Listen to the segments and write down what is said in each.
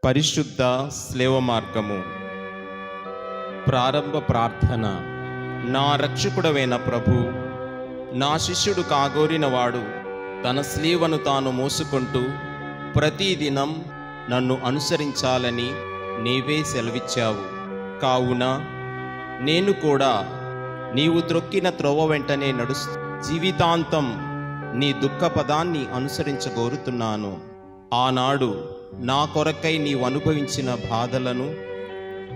పరిశుద్ధ స్లేవ మార్గము. ప్రారంభ ప్రార్థన. నా రక్షకుడవైన ప్రభు, నా శిష్యుడు కాగోరినవాడు తన స్లీవను తాను మోసుకుంటూ ప్రతిదినం నన్ను అనుసరించాలని నీవే సెలవిచ్చావు. కావున నేను కూడా నీవు త్రొక్కిన త్రోవ వెంటనే నడుస్తూ జీవితాంతం నీ దుఃఖ పదాన్ని అనుసరించగోరుతున్నాను. ఆనాడు నా కొరకై నీవు అనుభవించిన బాధలను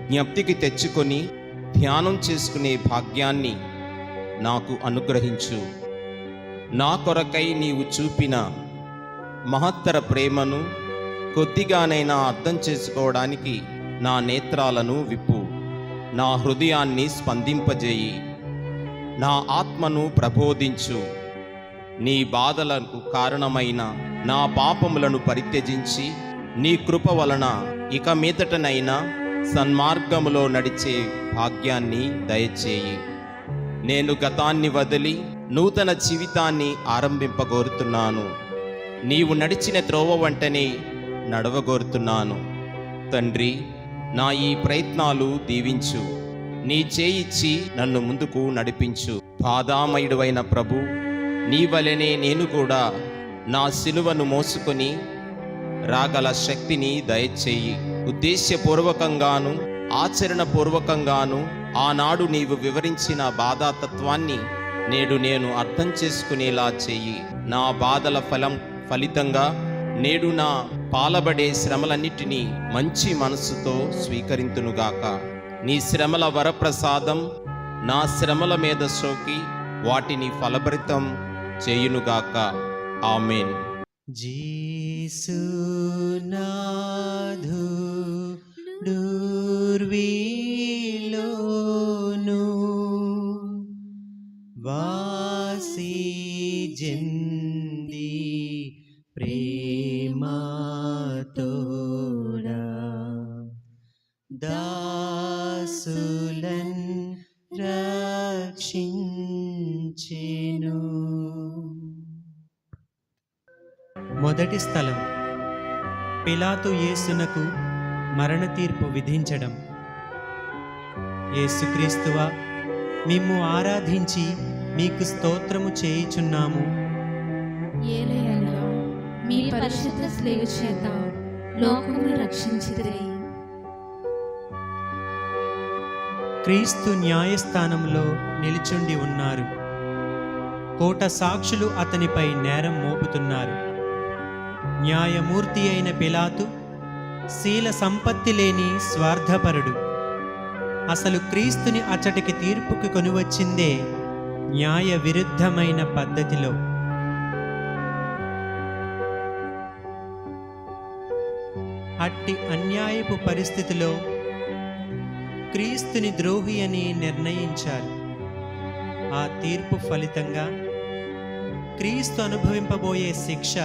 జ్ఞప్తికి తెచ్చుకొని ధ్యానం చేసుకునే భాగ్యాన్ని నాకు అనుగ్రహించు. నా కొరకై నీవు చూపిన మహత్తర ప్రేమను కొద్దిగానైనా అర్థం చేసుకోవడానికి నా నేత్రాలను విప్పు. నా హృదయాన్ని స్పందింపజేయి. నా ఆత్మను ప్రబోధించు. నీ బాధలకు కారణమైన నా పాపములను పరిత్యజించి నీ కృప వలన ఇక మీదటనైనా సన్మార్గములో నడిచే భాగ్యాన్ని దయచేయి. నేను గతాన్ని వదిలి నూతన జీవితాన్ని ఆరంభింపగోరుతున్నాను. నీవు నడిచిన త్రోవ వెంటనే నడవగోరుతున్నాను. తండ్రి, నా ఈ ప్రయత్నాలు దీవించు. నీ చేయిచ్చి నన్ను ముందుకు నడిపించు. బాధామయుడవైన ప్రభు, నీ వలెనే నేను కూడా నా సిలువను మోసుకొని రాగల శక్తిని దయచేయి. ఉద్దేశ్యపూర్వకంగాను ఆచరణపూర్వకంగాను ఆనాడు నీవు వివరించిన బాధాతత్వాన్ని నేడు నేను అర్థం చేసుకునేలా చేయి. నా బాధల ఫలితంగా నేడు నా పాలబడే శ్రమలన్నిటినీ మంచి మనస్సుతో స్వీకరింతునుగాక. నీ శ్రమల వరప్రసాదం నా శ్రమల మీద సోకి వాటిని ఫలభరితం చేయునుగాక. ఆమేన్. జీసునాథుడుర్విలోను వాసి జంది ప్రేమతోడా దాసులన్ రక్షించెను. మొదటి స్థలం, పిలాతు యేసునకు మరణ తీర్పు విధించడం. యేసుక్రీస్తువా, మిమ్ము ఆరాధించి మీకు స్తోత్రము చేయుచున్నాము. ఏలయనగా మీ పరిశుద్ధ స్లేవ చేత లోకమును రక్షించితిరి. క్రీస్తు న్యాయస్థానంలో నిలుచుండి ఉన్నారు. కోట సాక్షులు అతనిపై నేరం మోపుతున్నారు. న్యాయమూర్తి అయిన పిలాతు శీల సంపత్తి లేని స్వార్థపరుడు. అసలు క్రీస్తుని అచ్చటికి తీర్పుకి కొనివచ్చిందే న్యాయ విరుద్ధమైన పద్ధతిలో. అట్టి అన్యాయపు పరిస్థితిలో క్రీస్తుని ద్రోహి అని నిర్ణయించారు. ఆ తీర్పు ఫలితంగా క్రీస్తు అనుభవింపబోయే శిక్ష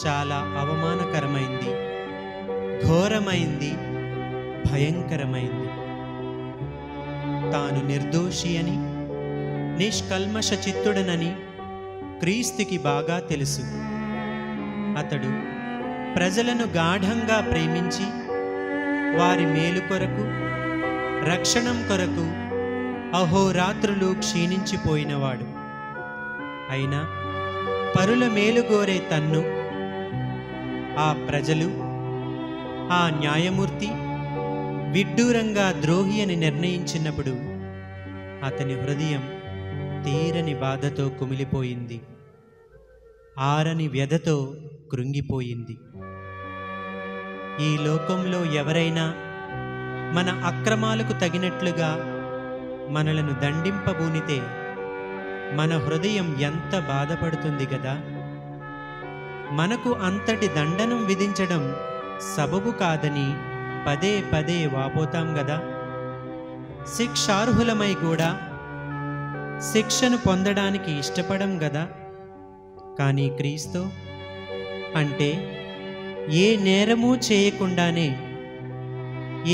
చాలా అవమానకరమైంది, ఘోరమైంది, భయంకరమైంది. తాను నిర్దోషి అని, నిష్కల్మష చిత్తుడనని క్రీస్తుకి బాగా తెలుసు. అతడు ప్రజలను గాఢంగా ప్రేమించి వారి మేలు కొరకు, రక్షణం కొరకు అహోరాత్రులు క్షీణించిపోయినవాడు. అయినా పరుల మేలుగోరే తన్ను ఆ ప్రజలు, ఆ న్యాయమూర్తి విడ్డూరంగా ద్రోహి అని నిర్ణయించినప్పుడు అతని హృదయం తీరని బాధతో కుమిలిపోయింది, ఆరని వ్యధతో కృంగిపోయింది. ఈ లోకంలో ఎవరైనా మన అక్రమాలకు తగినట్లుగా మనలను దండింపబూనితే మన హృదయం ఎంత బాధపడుతుంది గదా. మనకు అంతటి దండనం విధించడం సబబు కాదని పదే పదే వాపోతాం గదా. శిక్షార్హులమై కూడా శిక్షను పొందడానికి ఇష్టపడం గదా. కానీ క్రీస్తు అంటే ఏ నేరమూ చేయకుండానే,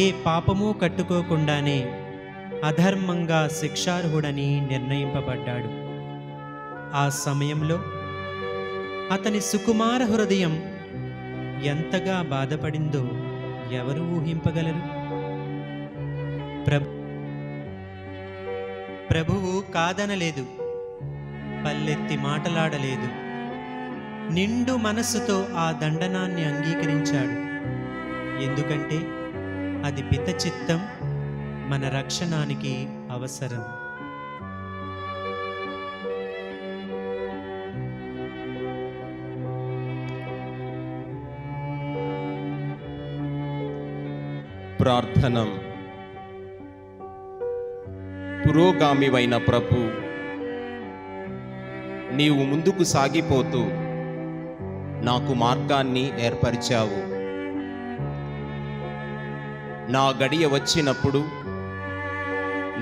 ఏ పాపమూ కట్టుకోకుండానే అధర్మంగా శిక్షార్హుడని నిర్ణయింపబడ్డాడు. ఆ సమయంలో అతని సుకుమార హృదయం ఎంతగా బాధపడిందో ఎవరు ఊహింపగలరు? ప్రభువు కాదనలేదు, పల్లెత్తి మాటలాడలేదు. నిండు మనస్సుతో ఆ దండనాన్ని అంగీకరించాడు. ఎందుకంటే అది పిత చిత్తం, మన రక్షణానికి అవసరం. ప్రార్థనం. పురోగామివైన ప్రభు, నీవు ముందుకు సాగిపోతూ నాకు మార్గాన్ని ఏర్పరిచావు. నా గడియ వచ్చినప్పుడు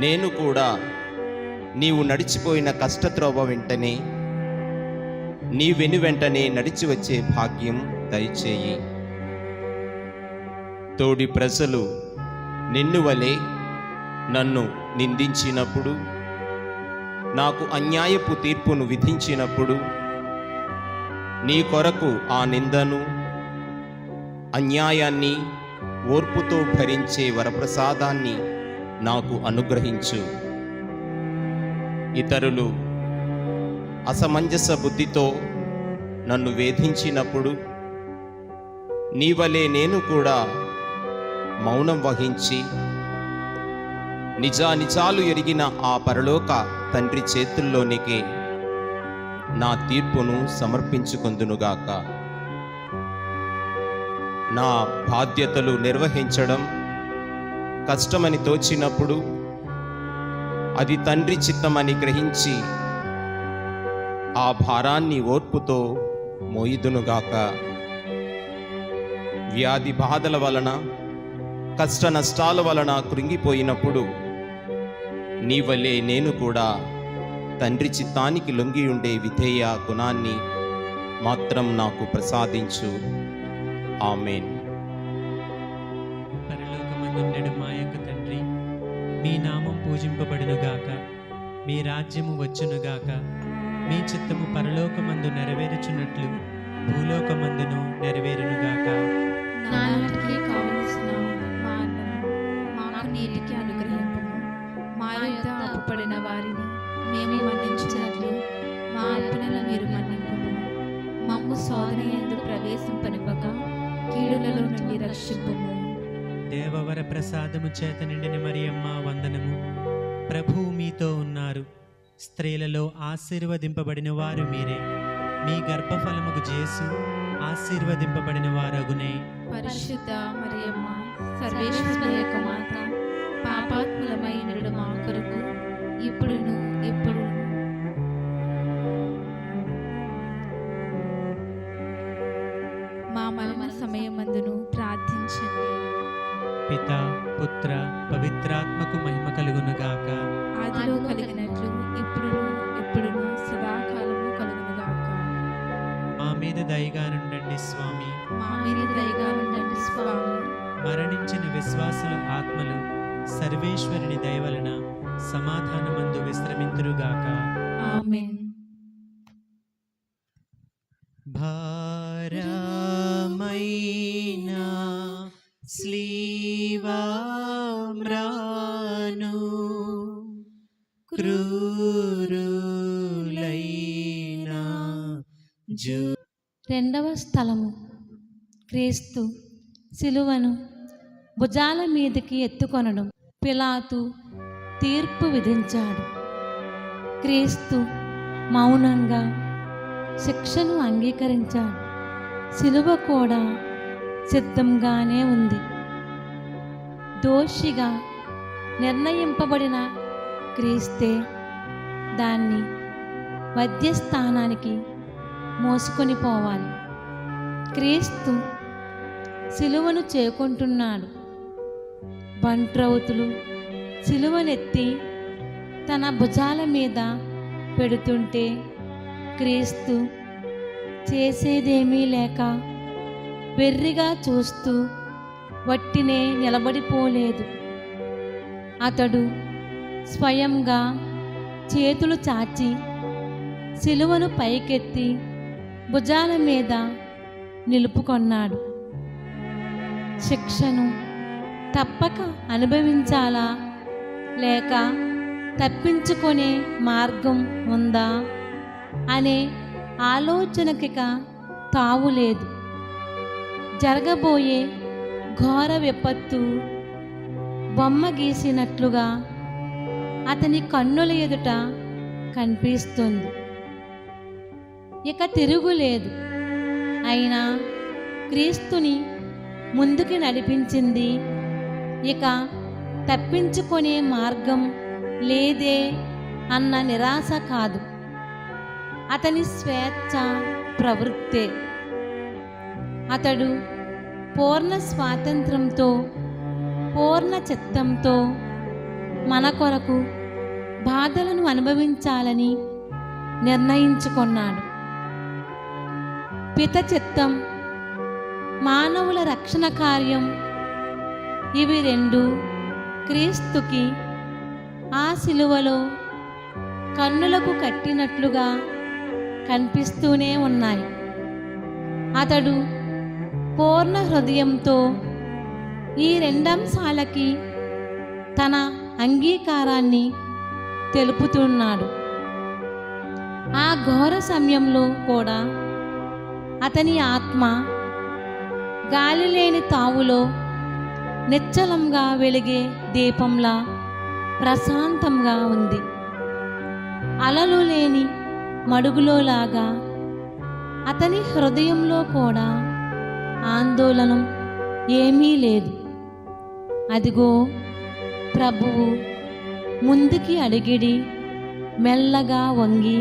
నేను కూడా నీవు నడిచిపోయిన కష్టత్రోవ వెంటనే నీ వెనువెంటనే నడిచి వచ్చే భాగ్యం దయచేయి. తోడి ప్రజలు నిన్ను వలె నన్ను నిందించినప్పుడు, నాకు అన్యాయపు తీర్పును విధించినప్పుడు, నీ కొరకు ఆ నిందను, అన్యాయాన్ని ఓర్పుతో భరించే వరప్రసాదాన్ని నాకు అనుగ్రహించు. ఇతరులు అసమంజస బుద్ధితో నన్ను వేధించినప్పుడు, నీ వలె నేను కూడా మౌనం వహించి నిజానిజాలు ఎరిగిన ఆ పరలోక తండ్రి చేతుల్లోనికి నా తీర్పును సమర్పించుకొందునుగాక. నా బాధ్యతలు నిర్వహించడం కష్టమని తోచినప్పుడు అది తండ్రి చిత్తమని గ్రహించి ఆ భారాన్ని ఓర్పుతో మోయిదునుగాక. వ్యాధి బాధల వలన, కష్ట నష్టాల వలన కృంగిపోయినప్పుడు నీ వలె నేను కూడా తండ్రి చిత్తానికి లొంగి ఉండే విధేయ గుణాన్ని మాత్రం నాకు ప్రసాదించు. ఆమేన్. పరలోకమందుండెడు మా యొక్క తండ్రి, మీ నామం పూజింపబడునుగాక, మీ రాజ్యము వచ్చునుగాక, మీ చిత్తము పరలోకమందు నెరవేరుచున్నట్లు భూలోకమందును నెరవేరునుగాక. నానాటికి కావలసిన మా అన్నము మాకు నేటికి అనుగ్రహింపు. మా యొద్ద అప్పుపడిన వారిని మేము మన్నించినట్లు మా అప్పులను మీరు మన్నింపు. మమ్ము శోధన యందు ప్రవేశింపనివ్వక కీడులలో నుండి రక్షింపుము. దేవవర ప్రసాదము చేత నిండిన మరియమ్మ వందనము. ప్రభువు మీతో ఉన్నారు. స్త్రీలలో ఆశీర్వదింపబడిన వారు మీరే. మీ గర్భఫలముకు జేసు ఆశీర్వదింపబడిన వారగునే. పరిశుద్ధ మరియమ్మ, సర్వేశ్వరుని యొక్క మాత, పాపాత్ములమైన మా కొరకు ఇప్పుడును ఎప్పుడు మా మరణ సమయమందును ప్రార్థించండి. పిత, పుత్ర, పవిత్రాత్మకు మహిమ కలుగునుగాక. ఆదిలో కలిగినట్లు ఇప్పుడును ఎప్పుడును సదాకాలము కలుగునుగాక. మా మీద దయగా నుండండి స్వామి. మా మీద దయగా ఉండండి స్వామి. మరణించిన విశ్వాసుల ఆత్మలు సర్వేశ్వరుని దయవలన సమాధానమందు విశ్రమింతురుగాక. ఆమేన్. భారమైన స్లీవామ్రాను క్రూరులైన జూ. రెండవ స్థలము, క్రీస్తు శిలువను భుజాల మీదకి ఎత్తుకొనడం. పిలాతు తీర్పు విధించాడు. క్రీస్తు మౌనంగా శిక్షను అంగీకరించాడు. శిలువ కూడా సిద్ధంగానే ఉంది. దోషిగా నిర్ణయింపబడిన క్రీస్తే దాన్ని వధ్యస్థానానికి మోసుకొని పోవాలి. క్రీస్తు శిలువను చేకుంటున్నాడు. బంట్రౌతులు శిలువనెత్తి తన భుజాల మీద పెడుతుంటే క్రీస్తు చేసేదేమీ లేక వెర్రిగా చూస్తూ వట్టినే నిలబడిపోలేదు. అతడు స్వయంగా చేతులు చాచి శిలువను పైకెత్తి భుజాల మీద నిలుపుకొన్నాడు. శిక్షను తప్పక అనుభవించాలా లేక తప్పించుకునే మార్గం ఉందా అనే ఆలోచనకిక తావులేదు. జరగబోయే ఘోర విపత్తు బొమ్మ గీసినట్లుగా అతని కన్నుల ఎదుట కనిపిస్తుంది. ఇక తిరుగులేదు. అయినా క్రీస్తుని ముందుకు నడిపించింది ఇక తప్పించుకునే మార్గం లేదే అన్న నిరాశ కాదు, అతని స్వేచ్ఛ ప్రవృత్తే. అతడు పూర్ణ స్వాతంత్రంతో పూర్ణ చిత్తంతో మన కొరకు బాధలను అనుభవించాలని నిర్ణయించుకున్నాడు. పిత చిత్తం, మానవుల రక్షణ కార్యం, ఇవి రెండు క్రీస్తుకి ఆ శిలువలో కన్నులకు కట్టినట్లుగా కనిపిస్తూనే ఉన్నాయి. అతడు పూర్ణ హృదయంతో ఈ రెండంశాలకి తన అంగీకారాన్ని తెలుపుతున్నాడు. ఆ ఘోర సమయంలో కూడా అతని ఆత్మ గాలిలేని తావులో నిశ్చలంగా వెలిగే దీపంలా ప్రశాంతంగా ఉంది. అలలు లేని మడుగులోలాగా అతని హృదయంలో కూడా ఆందోళన ఏమీ లేదు. అదిగో ప్రభువు ముందుకి అడిగిడి మెల్లగా వంగి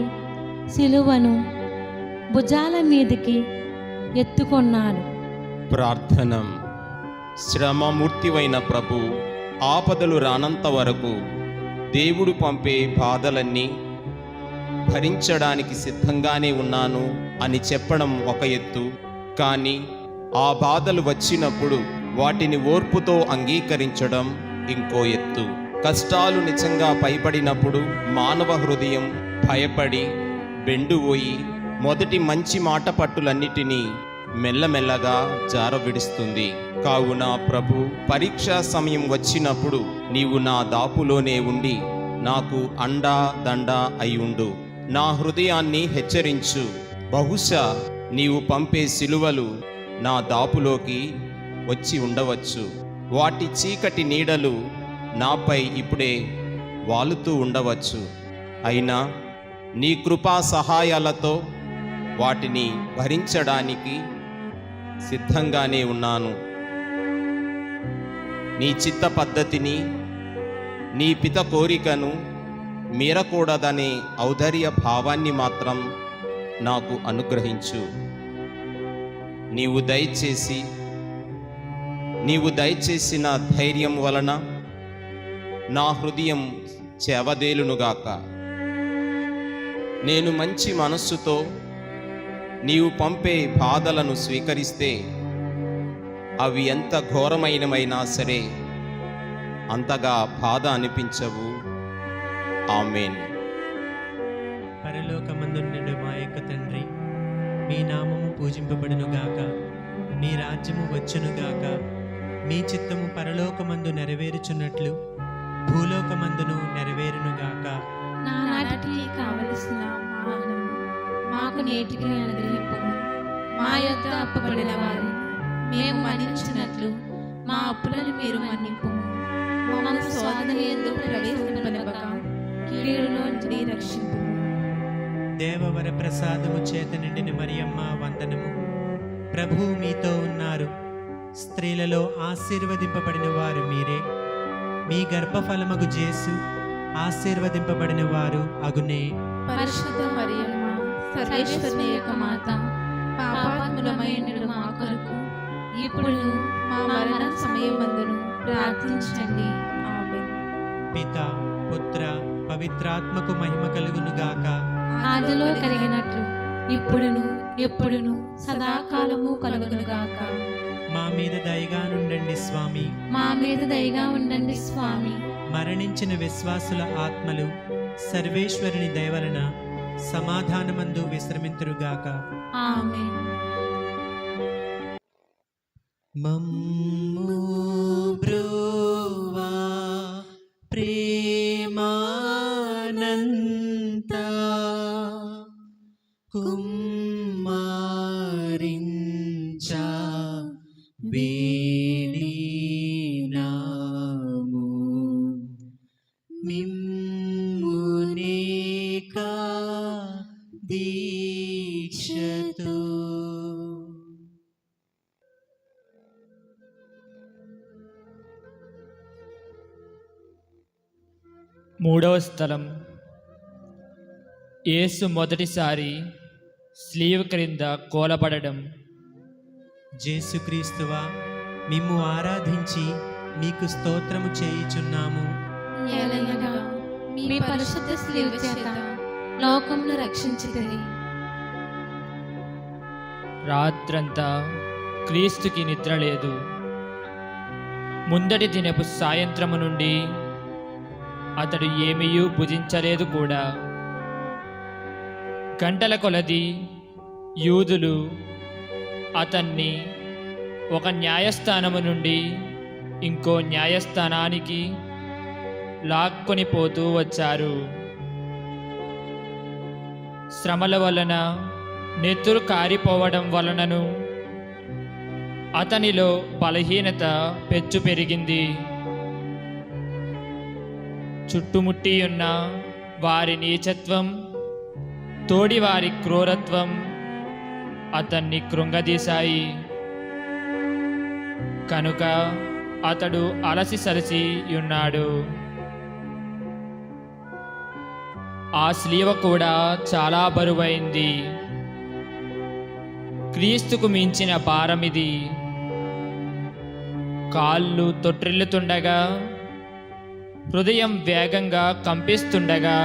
సిలువను భుజాల మీదికి ఎత్తుకొన్నాడు. ప్రార్థనం. శ్రమమూర్తివైన ప్రభు, ఆపదలు రానంత వరకు దేవుడు పంపే బాధలన్నీ భరించడానికి సిద్ధంగానే ఉన్నాను అని చెప్పడం ఒక ఎత్తు, కానీ ఆ బాధలు వచ్చినప్పుడు వాటిని ఓర్పుతో అంగీకరించడం ఇంకో ఎత్తు. కష్టాలు నిజంగా పైపడినప్పుడు మానవ హృదయం భయపడి బెండుపోయి మొదటి మంచి మాట పట్టులన్నిటినీ మెల్లమెల్లగా జారవిడుస్తుంది. కావున ప్రభు, పరీక్షా సమయం వచ్చినప్పుడు నీవు నా దాపులోనే ఉండి నాకు అండా దండ అయ్యుండు. నా హృదయాన్ని హెచ్చరించు. బహుశా నీవు పంపే సిలువలు నా దాపులోకి వచ్చి ఉండవచ్చు. వాటి చీకటి నీడలు నాపై ఇప్పుడే వాలుతూ ఉండవచ్చు. అయినా నీ కృపా సహాయాలతో వాటిని భరించడానికి సిద్ధంగానే ఉన్నాను. నీ చిత్త పద్ధతిని, నీ పిత కోరికను మీరకూడదనే ఔదార్య భావాన్ని మాత్రం నాకు అనుగ్రహించు. నీవు దయచేసిన ధైర్యం వలన నా హృదయం చెవదేలునుగాక. నేను మంచి మనస్సుతో నీవు పంపే బాధలను స్వీకరిస్తే అవి ఎంత ఘోరమైనవైనా సరే అంతగా బాధ అనిపించవు. ఆమేన్. పరలోకమందుండు మా యొక్క తండ్రి, మీ నామము పూజింపబడునుగాక, మీ రాజ్యము వచ్చునుగాక, మీ చిత్తము పరలోకమందు నెరవేరుచున్నట్లు భూలోకమందును నెరవేరునుగాక. నానాటికి కావలసిన ఆహారం మాకు నేటికి అనుగ్రహింపుము. మా యొద్ద అప్పబడిన వారిని మేము మన్నించినట్లు మా అప్పులను మీరు మన్నింపుము. మమ్మల్ని శోధన యందు ప్రవేశింపనివ్వక కీడులో నుండి రక్షింపుము. దేవవర ప్రసాదము చేత నిండిన మరియమ్మ వందనము. ప్రభువు మీతో ఉన్నారు. స్త్రీలలో ఆశీర్వదింపబడిన వారు మీరే. మీ గర్భఫలమగు జేసు ఆశీర్వదింపబడిన వారు అగునే. పరిశుద్ధ మరియమ్మ, సర్వేశ్వరుని యొక్క మాత, పాపాత్ములమైనడు మా కొరకు ఇప్పుడు మా మరణ సమయమందును ప్రార్థించండి. ఆమేన్. పిత, పుత్ర, పవిత్రాత్మకు మహిమ కలుగునుగాక. ఆదిలో కలిగినట్లు ఇప్పుడును ఎప్పుడును సదాకాలము కలుగునుగాక. మా మీద దయగా నుండండి స్వామి. మా మీద దయగా ఉండండి స్వామి. మరణించిన విశ్వాసుల ఆత్మలు సర్వేశ్వరుని దయవలన సమాధానమందు విశ్రమింతురుగాక. ఆమేన్. మమ్ము బ్రోవా ప్రేమానంత కుమ్మరించా వేడినాము మిమ్మునేకా దీక్షతో. మూడవ స్థలం, యేసు మొదటిసారి స్లీవ్ క్రింద కోలబడడం. జేసుక్రీస్తువా, మిమ్ము ఆరాధించి మీకు స్తోత్రము చేయుచున్నాము. ఏలయనగా మీ పరిశుద్ధ స్లీవ్ చేత లోకమును రక్షించితిరి. రాత్రంతా క్రీస్తుకి నిద్ర లేదు. ముందటి దినపు సాయంత్రము నుండి అతడు ఏమీయూ భుజించలేదు కూడా. గంటల కొలది యూదులు అతన్ని ఒక న్యాయస్థానము నుండి ఇంకో న్యాయస్థానానికి లాక్కొని పోతూ వచ్చారు. శ్రమల వలన, నెత్తురు కారిపోవడం వలనను అతనిలో బలహీనత పెచ్చు పెరిగింది. చుట్టుముట్టి ఉన్న వారి నీచత్వం, తోడివారి క్రూరత్వం అతన్ని కృంగదీశాయి. కనుక అతడు అలసి సలసి ఉన్నాడు. ఆ స్లీవ కూడా చాలా బరువైంది. క్రీస్తుకు మించిన భారమిది. కాళ్ళు తొట్టిల్లుతుండగా, హృదయం వేగంగా కంపిస్తుండగా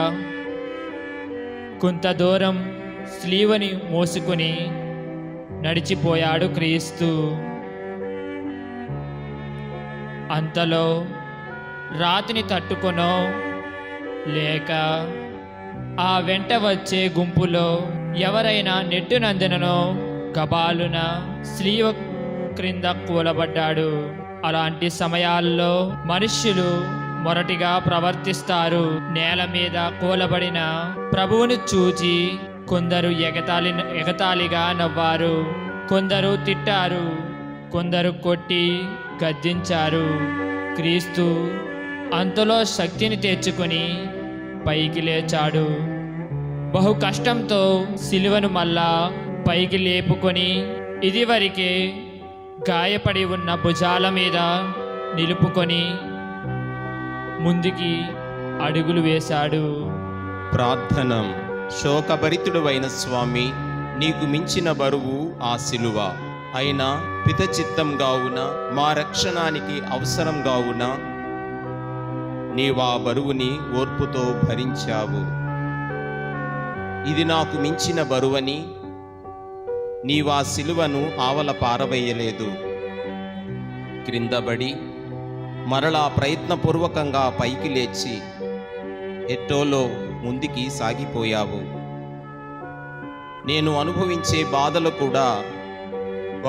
కొంత దూరం స్లీవని మోసుకుని నడిచిపోయాడు క్రీస్తు. అంతలో రాతిని తట్టుకొనో లేక ఆ వెంట వచ్చే గుంపులో ఎవరైనా నెట్టునందునో గబాలున స్లీవ క్రింద కూలబడ్డాడు. అలాంటి సమయాల్లో మనుష్యులు మొరటిగా ప్రవర్తిస్తారు. నేల మీద కూలబడిన ప్రభువును చూచి కొందరు ఎగతాళిగా నవ్వారు, కొందరు తిట్టారు, కొందరు కొట్టి గద్దించారు. క్రీస్తు అంతలో శక్తిని తెచ్చుకొని పైకి లేచాడు. బహు కష్టంతో సిలువను మళ్ళా పైకి లేపుకొని ఇదివరకే గాయపడి ఉన్న భుజాల మీద నిలుపుకొని ముందుకి అడుగులు వేశాడు. ప్రార్థనం. శోకభరితుడవైన స్వామి, నీకు మించిన బరువు ఆ సిలువ. అయినా పిత చిత్తంగావున మా రక్షణానికి అవసరంగావున నీవా బరువుని ఓర్పుతో భరించావు. ఇది నాకు మించిన బరువని నీవా సిలువను ఆవల పారవేయలేదు. క్రిందబడి మరలా ప్రయత్నపూర్వకంగా పైకి లేచి ఎట్టోలో ముందుకి సాగిపోయావు. నేను అనుభవించే బాధలు కూడా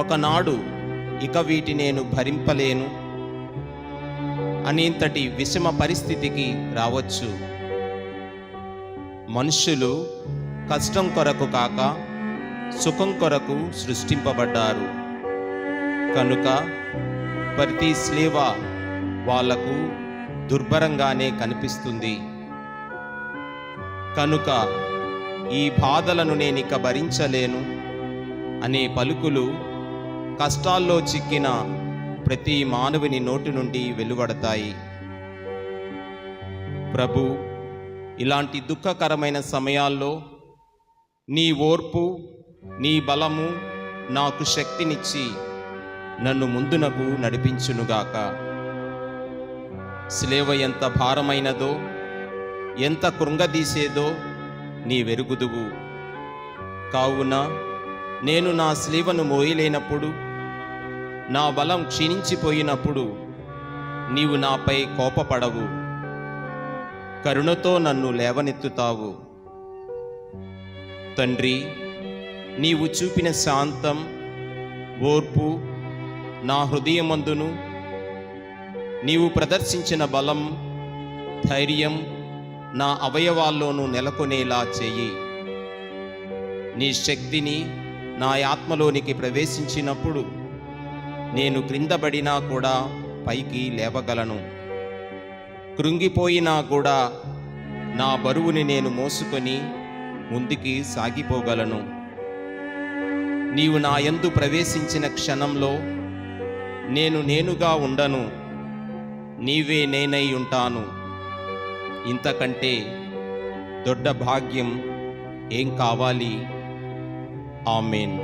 ఒకనాడు ఇక వీటి నేను భరింపలేను అనేంతటి విషమ పరిస్థితికి రావచ్చు. మనుష్యులు కష్టం కొరకు కాక సుఖం కొరకు సృష్టింపబడ్డారు. కనుక ప్రతి స్లేవ వాళ్లకు దుర్భరంగానే కనిపిస్తుంది. కనుక ఈ బాధలను నేనిక భరించలేను అనే పలుకులు కష్టాల్లో చిక్కిన ప్రతి మానవుని నోటి నుండి వెలువడతాయి. ప్రభు, ఇలాంటి దుఃఖకరమైన సమయాల్లో నీ ఓర్పు, నీ బలము నాకు శక్తినిచ్చి నన్ను ముందునకు నడిపించునుగాక. శిలువ ఎంత భారమైనదో, ఎంత కృంగదీసేదో నీ వెరుగుదువు. కావున నేను నా శిలువను మోయలేనప్పుడు, నా బలం క్షీణించిపోయినప్పుడు నీవు నాపై కోపపడవు. కరుణతో నన్ను లేవనెత్తుతావు. తండ్రి, నీవు చూపిన శాంతం, ఓర్పు నా హృదయమందును నీవు ప్రదర్శించిన బలం, ధైర్యం నా అవయవాల్లోనూ నెలకొనేలా చెయ్యి. నీ శక్తిని నా ఆత్మలోనికి ప్రవేశించినప్పుడు నేను క్రిందబడినా కూడా పైకి లేవగలను. కృంగిపోయినా కూడా నా బరువుని నేను మోసుకొని ముందుకి సాగిపోగలను. నీవు నా యందు ప్రవేశించిన క్షణంలో నేనుగా ఉండను, నీవే నేనై ఉంటాను. ఇంతకంటే దొడ్డ భాగ్యం ఏం కావాలి? ఆమేన్.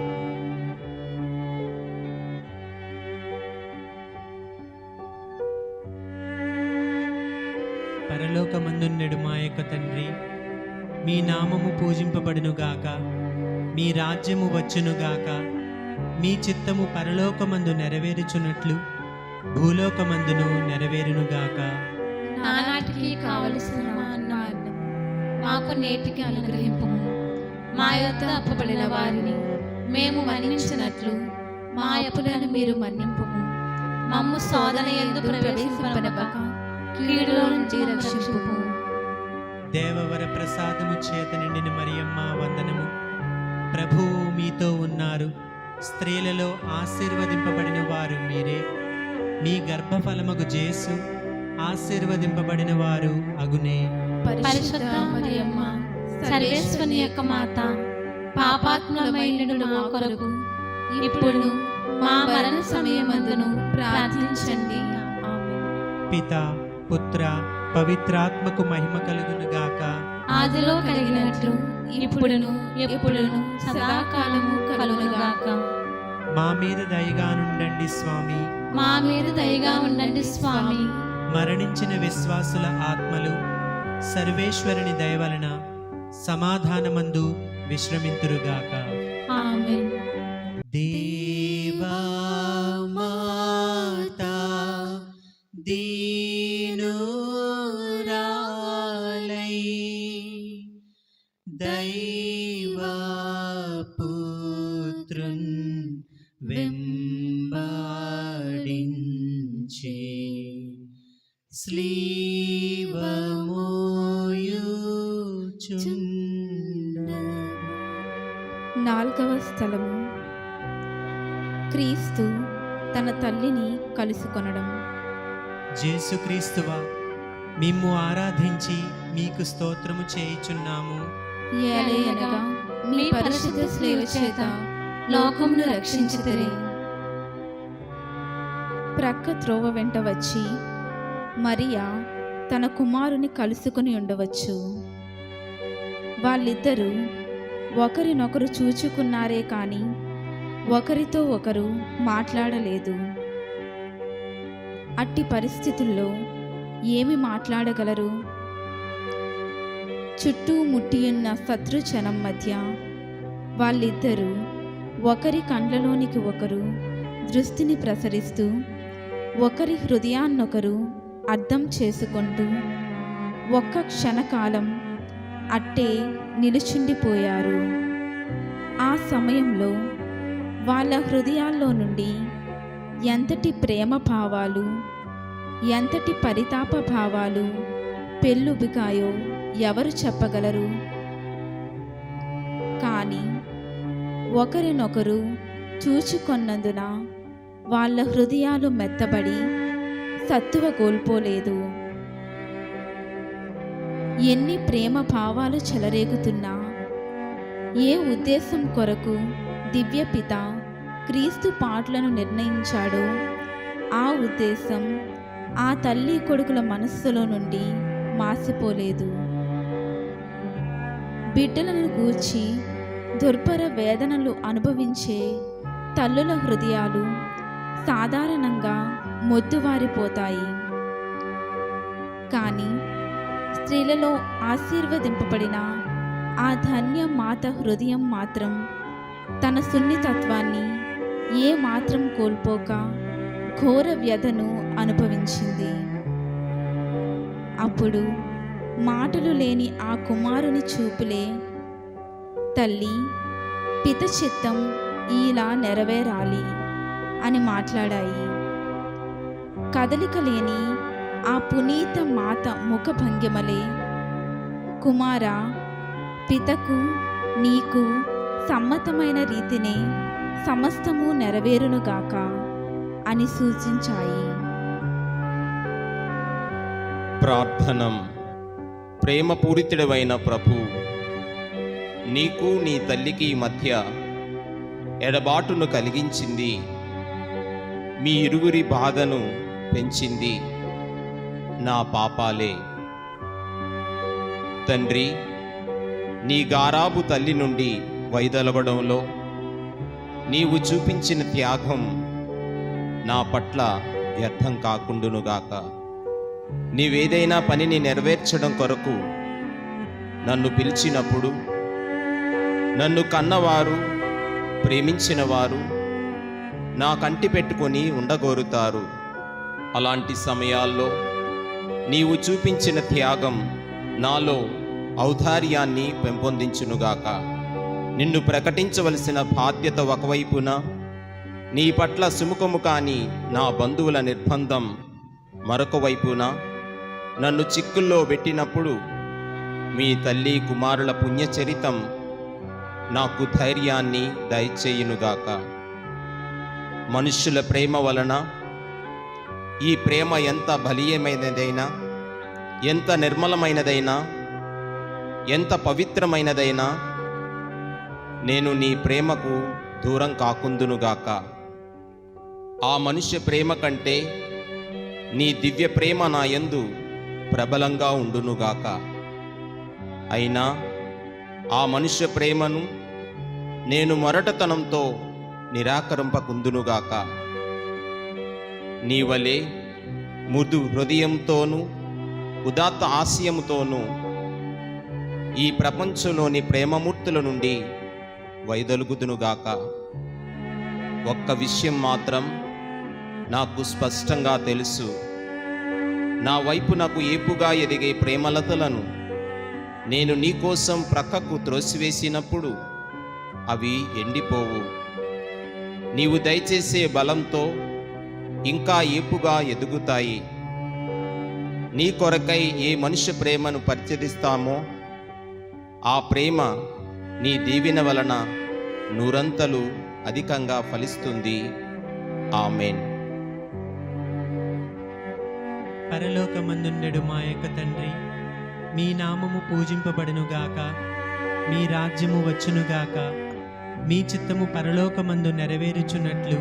పరలోకమందున్నడు మా యొక్క తండ్రి, మీ నామము పూజింపబడునుగాక, మీ రాజ్యము వచ్చునుగాక, మీ చిత్తము పరలోకమందు నెరవేరుచున్నట్లు భూలోకమందును నెరవేరునుగాక. నానాటికి కావలసిన మా అన్నం మాకు నేటికి అనుగ్రహింపుము. మా యొద్ద అప్పబడిన వారిని మేము మన్నించినట్లు మా అప్పులను మీరు మన్నింపుము. మమ్ము శోధన యందు ప్రవేశింపనివ్వక కీడులో నుంచి రక్షింపుము. దేవవర ప్రసాదము చేత నిండిన మరియమ్మ వందనము. ప్రభువు మీతో ఉన్నారు, స్త్రీలలో ఆశీర్వదింపబడిన వారు మీరే. మీ గర్భఫలమగు జేసు ఆశీర్వదింపబడిన వారు అగునే. పరిశుద్ధ మరియమ్మ, సర్వేశ్వరుని యొక్క మాత, పాపాత్ములమైన మా కొరకు ఇప్పుడు మా మరణ సమయమందును ప్రార్థించండి. ఆమేన్. పిత, పుత్ర, పవిత్రాత్మకు మహిమ కలుగునుగాక. ఆదిలో కలిగినట్లు ఇప్పుడును ఎప్పుడును సదాకాలము కలుగునుగాక. మా మీద దయగా నుండండి స్వామి. మా మీద దయగా ఉండండి స్వామి. మరణించిన విశ్వాసుల ఆత్మలు సర్వేశ్వరుని దయ వలన సమాధానమందు విశ్రమింతురుగాక. ఆమేన్. దేవా మాతా దీనురాలై దైవా పుత్రున్ వెంబడించి నాలుగవ స్థలము, క్రీస్తు తన తల్లిని కలుసుకొనడం. యేసుక్రీస్తువా, మిమ్ము ఆరాధించి మీకు స్తోత్రము చేయుచున్నాము. ఏలయనగా మీ పరిశుద్ధ సేవ చేత లోకమును రక్షించితిరి. ప్రక్క త్రోవ వెంట వచ్చి మరియా తన కుమారుని కలుసుకొని ఉండవచ్చు. వాళ్ళిద్దరూ ఒకరినొకరు చూచుకున్నారే కానీ ఒకరితో ఒకరు మాట్లాడలేదు. అట్టి పరిస్థితుల్లో ఏమి మాట్లాడగలరు? చుట్టూ ముట్టియున్న శత్రుజనం మధ్య వాళ్ళిద్దరూ ఒకరి కండ్లలోనికి ఒకరు దృష్టిని ప్రసరిస్తూ ఒకరి హృదయాన్నొకరు అర్థం చేసుకుంటూ ఒక్క క్షణకాలం అట్టే నిలుచుండిపోయారు. ఆ సమయంలో వాళ్ళ హృదయాల్లో నుండి ఎంతటి ప్రేమ భావాలు, ఎంతటి పరితాప భావాలు పెళ్ళుబికాయో ఎవరు చెప్పగలరు? కానీ ఒకరినొకరు చూచుకొన్నందున వాళ్ళ హృదయాలు మెత్తబడి సత్తువ కోల్పోలేదు. ఎన్ని ప్రేమ భావాలు చెలరేగుతున్నా, ఏ ఉద్దేశం కొరకు దివ్యపిత క్రీస్తు పాటలను నిర్ణయించాడో ఆ ఉద్దేశం ఆ తల్లి కొడుకుల మనస్సులో నుండి మాసిపోలేదు. బిడ్డలను గూర్చి దుర్భర వేదనలు అనుభవించే తల్లుల హృదయాలు సాధారణంగా మొద్దువారిపోతాయి. కానీ స్త్రీలలో ఆశీర్వదింపబడిన ఆ ధన్య మాత హృదయం మాత్రం తన సున్నితత్వాన్ని ఏ మాత్రం కోల్పోక ఘోర వ్యధను అనుభవించింది. అప్పుడు మాటలు లేని ఆ కుమారుని చూపులే, తల్లి పిత చిత్తం ఇలా నెరవేరాలి అని మాట్లాడాయి. కదలిక లేని ఆ పునీత మాత ముఖ భంగిమలే, కుమారా, పితకు నీకు సమ్మతమైన రీతినే సమస్తము నెరవేరునుగాక అని సూచించాయి. ప్రార్థనం. ప్రేమపూరితుడవైన ప్రభు, నీకు నీ తల్లికి మధ్య ఎడబాటును కలిగించింది, మీ ఇరువురి బాధను పెంచింది నా పాపాలే. తండ్రి, నీ గారాబు తల్లి నుండి వైదొలగడంలో నీవు చూపించిన త్యాగం నా పట్ల వ్యర్థం కాకుండునుగాక. నీవేదైనా పనిని నెరవేర్చడం కొరకు నన్ను పిలిచినప్పుడు నన్ను కన్నవారు, ప్రేమించిన వారు నా కంటి పెట్టుకొని ఉండగోరుతారు. అలాంటి సమయాల్లో నీవు చూపించిన త్యాగం నాలో ఔదార్యాన్ని పెంపొందించునుగాక. నిన్ను ప్రకటించవలసిన బాధ్యత ఒకవైపున, నీ పట్ల సుముఖము కాని నా బంధువుల నిర్బంధం మరొక వైపున నన్ను చిక్కుల్లో పెట్టినప్పుడు మీ తల్లి కుమారుల పుణ్యచరితం నాకు ధైర్యాన్ని దయచేయునుగాక. మనుష్యుల ప్రేమ వలన ఈ ప్రేమ ఎంత బలీయమైనదైనా, ఎంత నిర్మలమైనదైనా, ఎంత పవిత్రమైనదైనా నేను నీ ప్రేమకు దూరం కాకుందునుగాక. ఆ మనుష్య ప్రేమ కంటే నీ దివ్య ప్రేమ నా యందు ప్రబలంగా ఉండునుగాక. అయినా ఆ మనుష్య ప్రేమను నేను మొరటతనంతో నిరాకరింపకుందునుగాక. నీ వలె మృదు హృదయంతోనూ ఉదాత్త ఆశయముతోనూ ఈ ప్రపంచంలోని ప్రేమమూర్తుల నుండి వైదొలుగుదునుగాక. ఒక్క విషయం మాత్రం నాకు స్పష్టంగా తెలుసు. నా వైపు నాకు ఏపుగా ఎదిగే ప్రేమలతలను నేను నీకోసం ప్రక్కకు త్రోసివేసినప్పుడు అవి ఎండిపోవు. నీవు దయచేసే బలంతో ఇంకా ఏపుగా ఎదుగుతాయి. నీ కొరకై ఏ మనుష్య ప్రేమను పరిచరిస్తామో ఆ ప్రేమ నీ దీవెన వలన నూరంతలు అధికంగా ఫలిస్తుంది. ఆమేన్. పరలోకమందుండెడు మా యొక్క తండ్రి, మీ నామము పూజింపబడునుగాక, మీ రాజ్యము వచ్చునుగాక, మీ చిత్తము పరలోకమందు నెరవేరుచున్నట్లు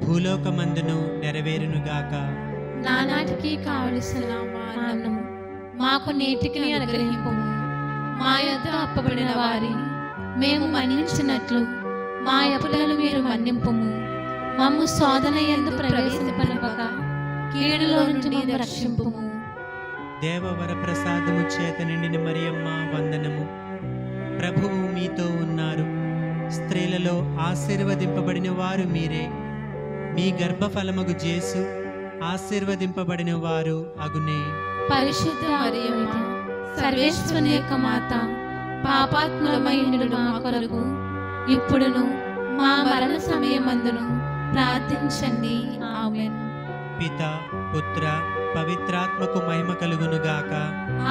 భూలోకమందును నెరవేరునుగాక. నానాటికి కావలసిన అన్నము మాకు నేటికి అనుగ్రహింపము. మా యొద్ద అప్పబడిన వారిని మేము మన్నించినట్లు మా అప్పులను మీరు మన్నింపము. మమ్ము శోధన యందు ప్రవేశింపనివ్వక కీడులో నుండి మమ్ము రక్షింపుము. దేవవర ప్రసాదము చేత నిండిన మరియమ్మ వందనము. ప్రభువు మీతో ఉన్నారు. స్త్రీలలో ఆశీర్వదింపబడిన వారు మీరే. మీ గర్భఫలమగు జేసు ఆశీర్వదింపబడిన వారు అగునే. పరిశుద్ధ మరియమ్మ, సర్వేశ్వరుని యొక్క మాత, పాపాత్ములమైనడు మా కొరకు ఇప్పుడును మా మరణ సమయమందును ప్రార్థించండి. ఆమేన్. పిత, పుత్ర, పవిత్రాత్మకు మహిమ కలుగునుగాక.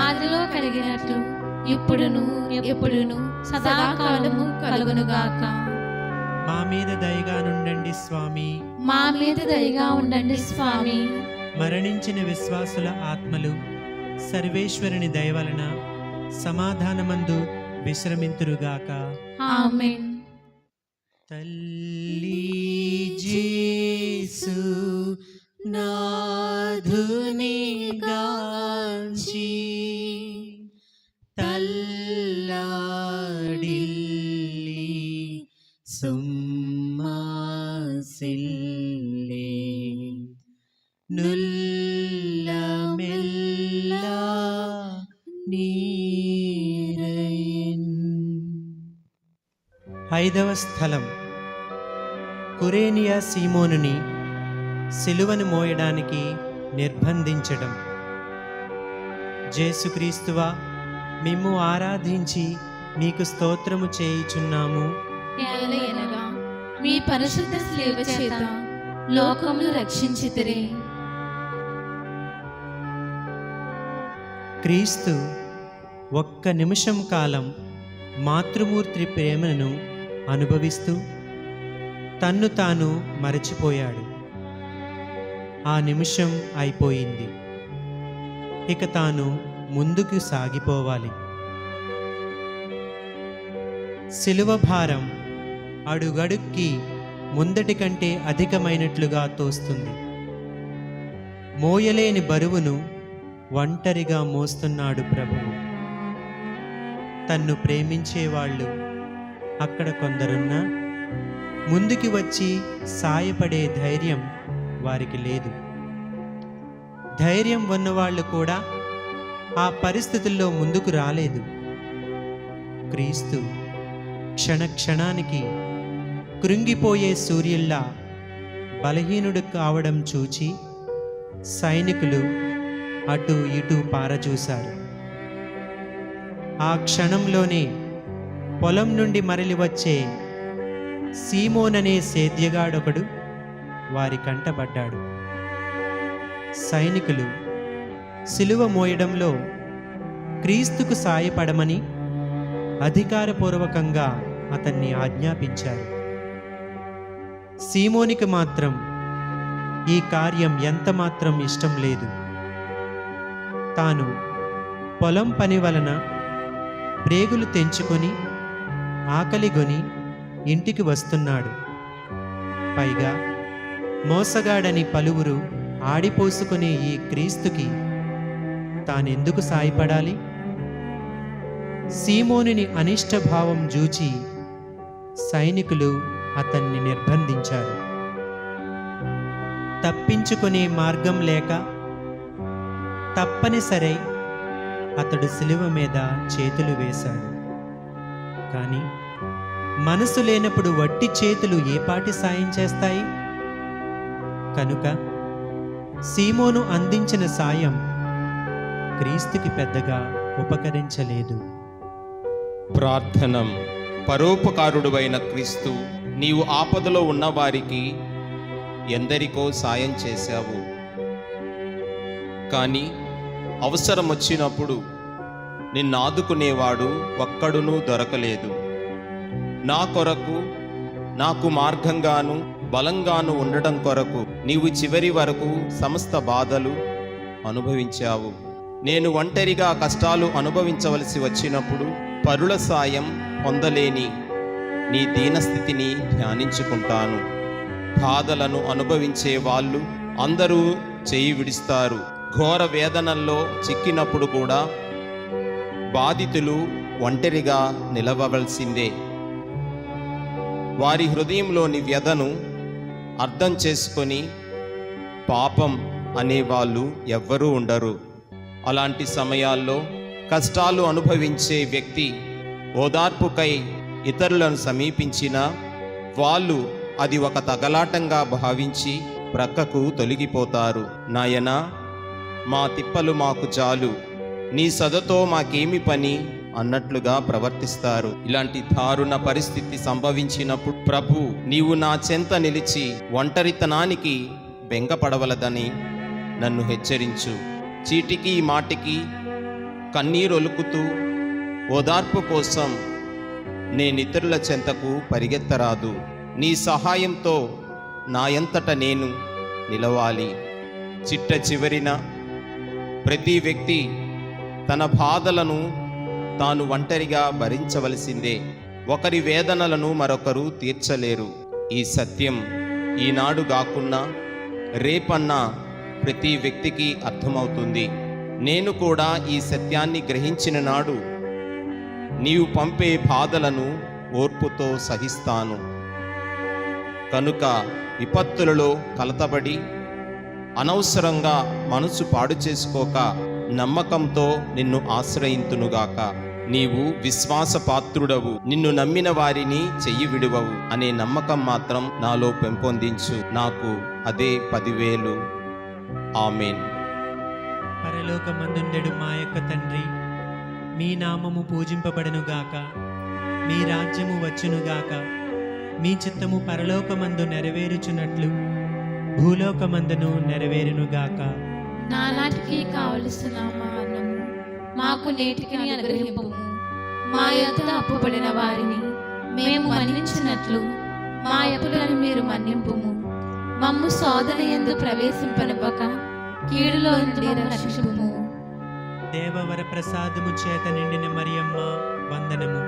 ఆదిలో కలిగినట్లు ఇప్పుడును ఎప్పుడును సదాకాలము కలుగునుగాక. మా మీద దయగా నుండండి స్వామి. మా మీద దయగా ఉండండి స్వామి. మరణించిన విశ్వాసుల ఆత్మలు సర్వేశ్వరుని దయ వలన సమాధానమందు విశ్రమింతురుగాక. ఆమేన్. తల్లి జేసు నాధుని గాంచి తల్లాడిల్లి సుమ్మాసిల్లే నుల్ల మెల్ల నీరయిన్. 5వ స్థలం, కురేనియా సీమోనుని సిలువను మోయడానికి నిర్బంధించడం. జేసుక్రీస్తువా, మేము ఆరాధించి మీకు స్తోత్రము చేయుచున్నాము. ఏలయనగా మీ పరిశుద్ధ స్లేవ చేత లోకమును రక్షించితిరి. క్రీస్తు ఒక్క నిమిషం కాలం మాతృమూర్తి ప్రేమను అనుభవిస్తూ తన్ను తాను మరచిపోయాడు. ఆ నిమిషం అయిపోయింది. ఇక తాను ముందుకు సాగిపోవాలి. శిలువ భారం అడుగడుక్కి ముందటి కంటే అధికమైనట్లుగా తోస్తుంది. మోయలేని బరువును ఒంటరిగా మోస్తున్నాడు ప్రభువు. తన్ను ప్రేమించేవాళ్ళు అక్కడ కొందరున్నా ముందుకి వచ్చి సాయపడే ధైర్యం వారికి లేదు. ధైర్యం ఉన్నవాళ్ళు కూడా ఆ పరిస్థితుల్లో ముందుకు రాలేదు. క్రీస్తు క్షణక్షణానికి కృంగిపోయే సూర్యుల్లా బలహీనుడు కావడం చూచి సైనికులు అటు ఇటు పారచూశారు. ఆ క్షణంలోనే పొలం నుండి మరలి వచ్చే సీమోననే సేద్యగాడొకడు వారి కంటపడ్డాడు. సైనికులు సిలువ మోయడంలో క్రీస్తుకు సాయపడమని అధికారపూర్వకంగా అతన్ని ఆజ్ఞాపించారు. సీమోనికి మాత్రం ఈ కార్యం ఎంతమాత్రం ఇష్టం లేదు. తాను పొలం పని వలన ప్రేగులు తెంచుకొని ఆకలిగొని ఇంటికి వస్తున్నాడు. పైగా మోసగాడని పలువురు ఆడిపోసుకునే ఈ క్రీస్తుకి తానెందుకు సాయపడాలి? సీమోనుని అనిష్ట భావం జూచి సైనికులు అతన్ని నిర్బంధించారు. తప్పించుకునే మార్గం లేక తప్పనిసరై అతడు శిలువ మీద చేతులు వేశాడు. కానీ మనసు లేనప్పుడు వట్టి చేతులు ఏపాటి సాయం చేస్తాయి? కనుక సీమోను అందించిన సాయం క్రీస్తుకి పెద్దగా ఉపకరించలేదు. ప్రార్థనం. పరోపకారుడువైన క్రీస్తు, నీవు ఆపదలో ఉన్నవారికి ఎందరికో సాయం చేశావు. కానీ అవసరం వచ్చినప్పుడు నిన్నాదుకునేవాడు ఒక్కడునూ దొరకలేదు. నా కొరకు, నాకు మార్గంగాను బలంగాను ఉండడం కొరకు నీవు చివరి వరకు సమస్త బాధలు అనుభవించావు. నేను ఒంటరిగా కష్టాలు అనుభవించవలసి వచ్చినప్పుడు పరుల సాయం పొందలేని నీ దీనస్థితిని ధ్యానించుకుంటాను. బాధలను అనుభవించే వాళ్ళు అందరూ చేయి విడిస్తారు. ఘోర వేదనల్లో చిక్కినప్పుడు కూడా బాధితులు ఒంటరిగా నిలవవలసిందే. వారి హృదయంలోని వ్యధను అర్థం చేసుకొని పాపం అనేవాళ్ళు ఎవ్వరూ ఉండరు. అలాంటి సమయాల్లో కష్టాలు అనుభవించే వ్యక్తి ఓదార్పుకై ఇతరులను సమీపించినా వాళ్ళు అది ఒక తగలాటంగా భావించి ప్రక్కకు తొలగిపోతారు. నాయనా, మా తిప్పలు మాకు చాలు, నీ సదతో మాకేమి పని అన్నట్లుగా ప్రవర్తిస్తారు. ఇలాంటి దారుణ పరిస్థితి సంభవించినప్పుడు ప్రభు, నీవు నా చెంత నిలిచి ఒంటరితనానికి బెంగపడవలదని నన్ను హెచ్చరించు. చీటికి మాటికి కన్నీరొలుకుతూ ఓదార్పు కోసం నేనితరుల చెంతకు పరిగెత్తరాదు. నీ సహాయంతో నాయంతట నేను నిలవాలి. చిట్ట చివరిన ప్రతి వ్యక్తి తన బాధలను తాను ఒంటరిగా భరించవలసిందే. ఒకరి వేదనలను మరొకరు తీర్చలేరు. ఈ సత్యం ఈనాడు కాకున్నా రేపన్నా ప్రతి వ్యక్తికి అర్థమవుతుంది. నేను కూడా ఈ సత్యాన్ని గ్రహించిన నాడు నీవు పంపే బాధలను ఓర్పుతో సహిస్తాను. కనుక విపత్తులలో కలతబడి అనవసరంగా మనసు పాడు చేసుకోక నమ్మకంతో నిన్ను ఆశ్రయింతునుగాక. నీవు విశ్వాసపాత్రుడవు, నిన్ను నమ్మిన వారిని చెయ్యి విడువవు అనే నమ్మకం మాత్రం నాలో పెంపొందించు. నాకు అదే 10,000. ఆమేన్. పరలోకమందుండెడు మా యొక్క తండ్రి, మీ నామము పూజింపబడునుగాక, మీ రాజ్యము వచ్చునుగాక, మీ చిత్తము పరలోకమందు నెరవేరుచున్నట్లు భూలోకమందును నెరవేరునుగాక. నానాటికి కావలసిన మా అన్నము మాకు నేటికి అనుగ్రహింపుము. మా యొద్ద అప్పుబడిన వారిని మేము మన్నించినట్లు మా అప్పులను మీరు మన్నింపుము. మమ్ము శోధన యందు ప్రవేశింపనివ్వక కీడులో నుండి రక్షింపుము. దేవవర ప్రసాదము చేత నిండిన మరియమ్మ వందనము.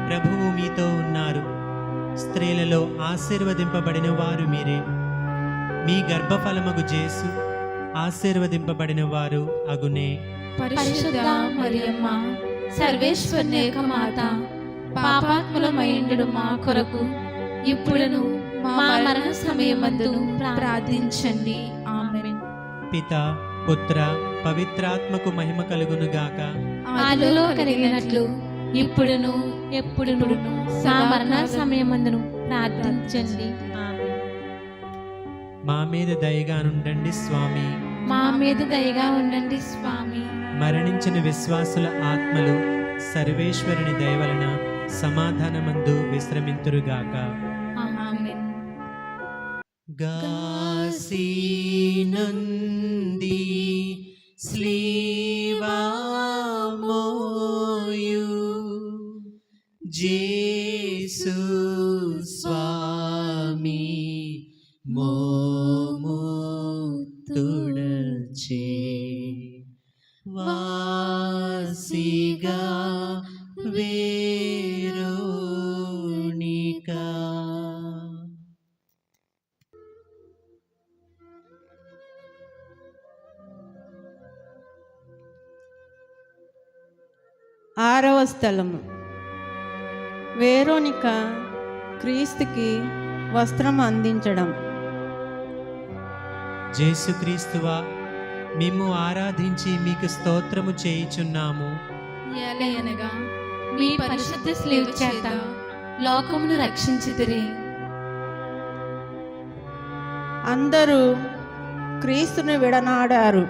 ప్రభువు మీతో ఉన్నారు. స్త్రీలలో ఆశీర్వదింపబడిన వారు మీరే. మీ గర్భఫలమగు జేసు ఆశీర్వదింపబడిన వారు అగునే. పరిశుద్ధ మరియమ్మ సర్వేశ్వరుని యొక్క మాత, పాపాత్ములమైండు మా కొరకు ఇప్పుడును మా మరణ సమయమందును ప్రార్థించండి. ఆమేన్. పిత, పుత్ర, పవిత్రాత్మకు మహిమ కలుగునుగాక. ఆదిలో కలిగినట్లు ఇప్పుడును ఎప్పుడును మా మరణ సమయమందును ప్రార్థించండి. ఆమేన్. మా మీద దయగా నుండండి స్వామి. మా మీద దయగా ఉండండి స్వామి. మరణించిన విశ్వాసుల ఆత్మలు సర్వేశ్వరుని దయవలన సమాధానమందు విశ్రమింతురుగాక. ఆమేన్. గాసినంది స్లీవామోయు జేసు స్వామి మోము తుడచే వాసిగా వేరోనికా. ఆరవ స్థలము. వేరోనిక క్రీస్తుకి వస్త్రం అందించడం. జేసుక్రీస్తువా, మేము ఆరాధించి మీకు స్తోత్రము చేయుచున్నాము. ఏలయనగా మీ పరిశుద్ధ స్లేవ్ చేత లోకమును రక్షించితిరి. అందరూ క్రీస్తును విడనాడారు.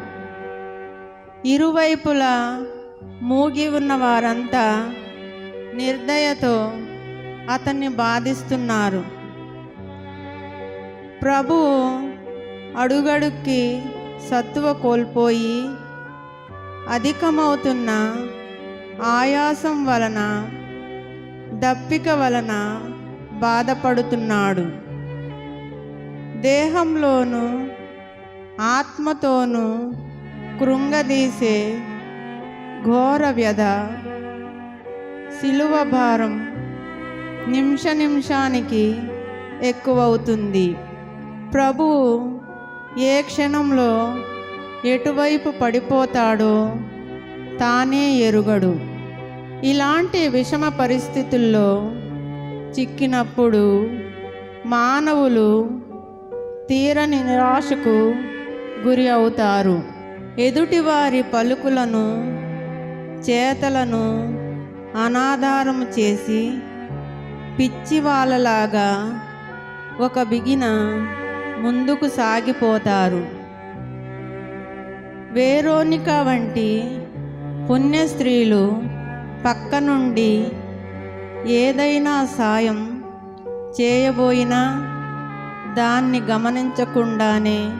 ఇరువైపులా మూగి ఉన్న వారంతా నిర్దయతో అతన్ని బాధిస్తున్నారు. ప్రభువు అడుగడుక్కి సత్తువ కోల్పోయి అధికమవుతున్న ఆయాసం వలన, దప్పిక వలన బాధపడుతున్నాడు. దేహంలోనూ ఆత్మతోనూ కృంగదీసే ఘోర వ్యధ, శిలువ భారం నిమిష నిమిషానికి ఎక్కువవుతుంది. ప్రభువు ఏ క్షణంలో ఎటువైపు పడిపోతాడో తానే ఎరుగడు. ఇలాంటి విషమ పరిస్థితుల్లో చిక్కినప్పుడు మానవులు తీరని నిరాశకు గురి అవుతారు. ఎదుటివారి పలుకులను, చేతలను అనాధారము చేసి పిచ్చివాళ్ళలాగా ఒక బిగిన ముందుకు సాగిపోతారు. వేరోనిక వంటి పుణ్య స్త్రీలు పక్క నుండి ఏదైనా సాయం చేయబోయినా దాన్ని గమనించకుండానే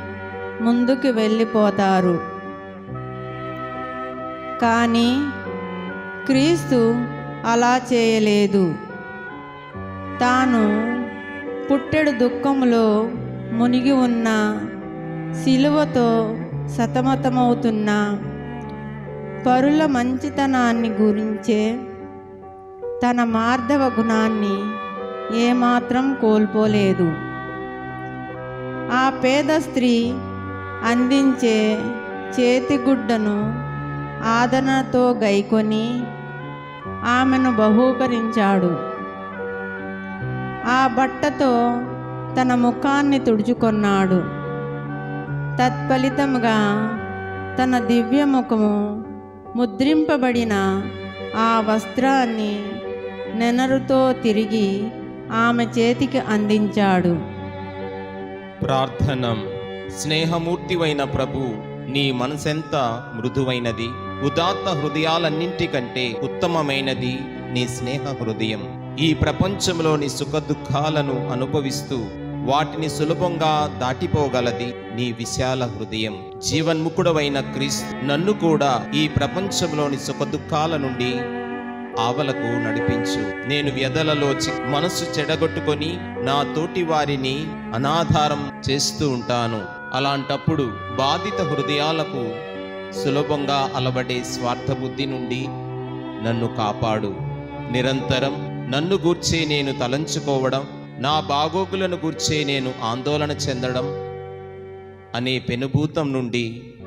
ముందుకు వెళ్ళిపోతారు. కానీ క్రీస్తు అలా చేయలేదు. తాను పుట్టెడు దుఃఖములో మునిగి ఉన్న, శిలువతో సతమతమవుతున్న పరుల మంచితనాన్ని గురించే తన మార్ధవ గుణాన్ని ఏమాత్రం కోల్పోలేదు. ఆ పేద స్త్రీ అందించే చేతిగుడ్డను ఆదరణతో గైకొని ఆమెను బహూకరించాడు. ఆ బట్టతో తన ముఖాన్ని తుడుచుకొన్నాడు. తత్ఫలితముగా తన దివ్యముఖము ముద్రింపబడిన ఆ వస్త్రాన్ని నెనరుతో తిరిగి ఆమె చేతికి అందించాడు. ప్రార్థనం. స్నేహమూర్తివైన ప్రభు, నీ మనసెంత మృదువైనది. ఉదాత్త హృదయాలన్నింటికంటే ఉత్తమమైనది నీ స్నేహ హృదయం. ఈ ప్రపంచంలోని సుఖ దుఃఖాలను అనుభవిస్తూ వాటిని సులభంగా దాటిపోగలది నీ విశాల హృదయం. జీవన్ముఖుడవైన క్రీస్తు నన్ను కూడా ఈ ప్రపంచంలోని సుఖదుఖాల నుండి ఆవలకు నడిపించు. నేను వ్యధలలో మనస్సు చెడగొట్టుకొని నా తోటి వారిని అనాధారం చేస్తూ ఉంటాను. అలాంటప్పుడు బాధిత హృదయాలకు సులభంగా అలవడే స్వార్థబుద్ధి నుండి నన్ను కాపాడు. నిరంతరం నన్ను గూర్చే నేను తలంచుకోవడం, నా బాగోగులను గూర్చే నేను ఆందోళన చెందడం అనే పెనుభూతం నుండి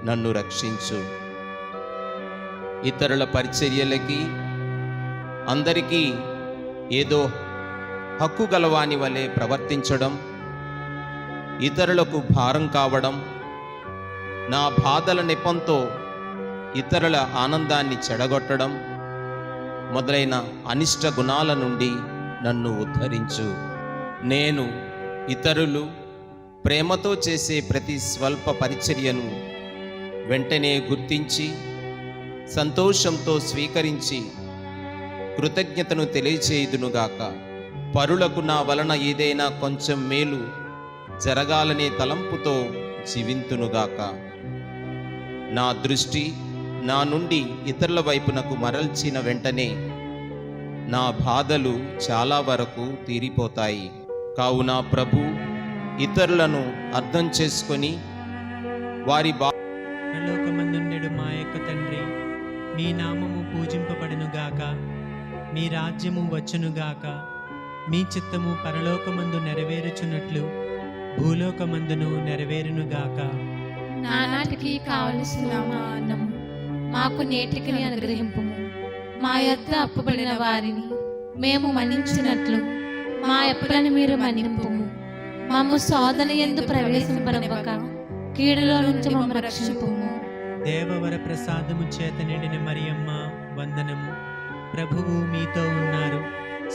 నన్ను రక్షించు. ఇతరుల పరిచర్యలకి అందరికీ ఏదో హక్కు గలవాని వలె ప్రవర్తించడం, ఇతరులకు భారం కావడం, నా బాధల నెపంతో ఇతరుల ఆనందాన్ని చెడగొట్టడం మొదలైన అనిష్ట గుణాల నుండి నన్ను ఉద్ధరించు. నేను ఇతరులు ప్రేమతో చేసే ప్రతి స్వల్ప పరిచర్యను వెంటనే గుర్తించి సంతోషంతో స్వీకరించి కృతజ్ఞతను తెలియచేయుదునుగాక. పరులకు నా వలన ఏదైనా కొంచెం మేలు జరగాలనే తలంపుతో జీవింతునుగాక. నా దృష్టి నా నుండి ఇతరుల వైపునకు మరల్చిన వెంటనే నా బాధలు చాలా వరకు తీరిపోతాయి. కావున ప్రభు, ఇతరులను అర్థం చేసుకొని వారి పరలోకమందుండెడు మా యొక్క తండ్రి, మీ నామము పూజింపబడునుగాక, మీ రాజ్యము వచ్చునుగాక, మీ చిత్తము పరలోకమందు నెరవేరుచున్నట్లు భూలోకమందును నెరవేరునుగాక. నానాటికి కావలసిన మా అన్నము మాకు నేటికి అనుగ్రహింపుము. మా యొద్ద అప్పుబడిన వారిని మేము మన్నించినట్లు మా అప్పులను మీరు మన్నింపుము. మమ్ము శోధన యందు ప్రవేశింపనివ్వక కీడులో నుంచి మమ్ము రక్షింపుము. దేవవర ప్రసాదము చేత నిండిన మరియమ్మ వందనము. ప్రభువు మీతో ఉన్నారు.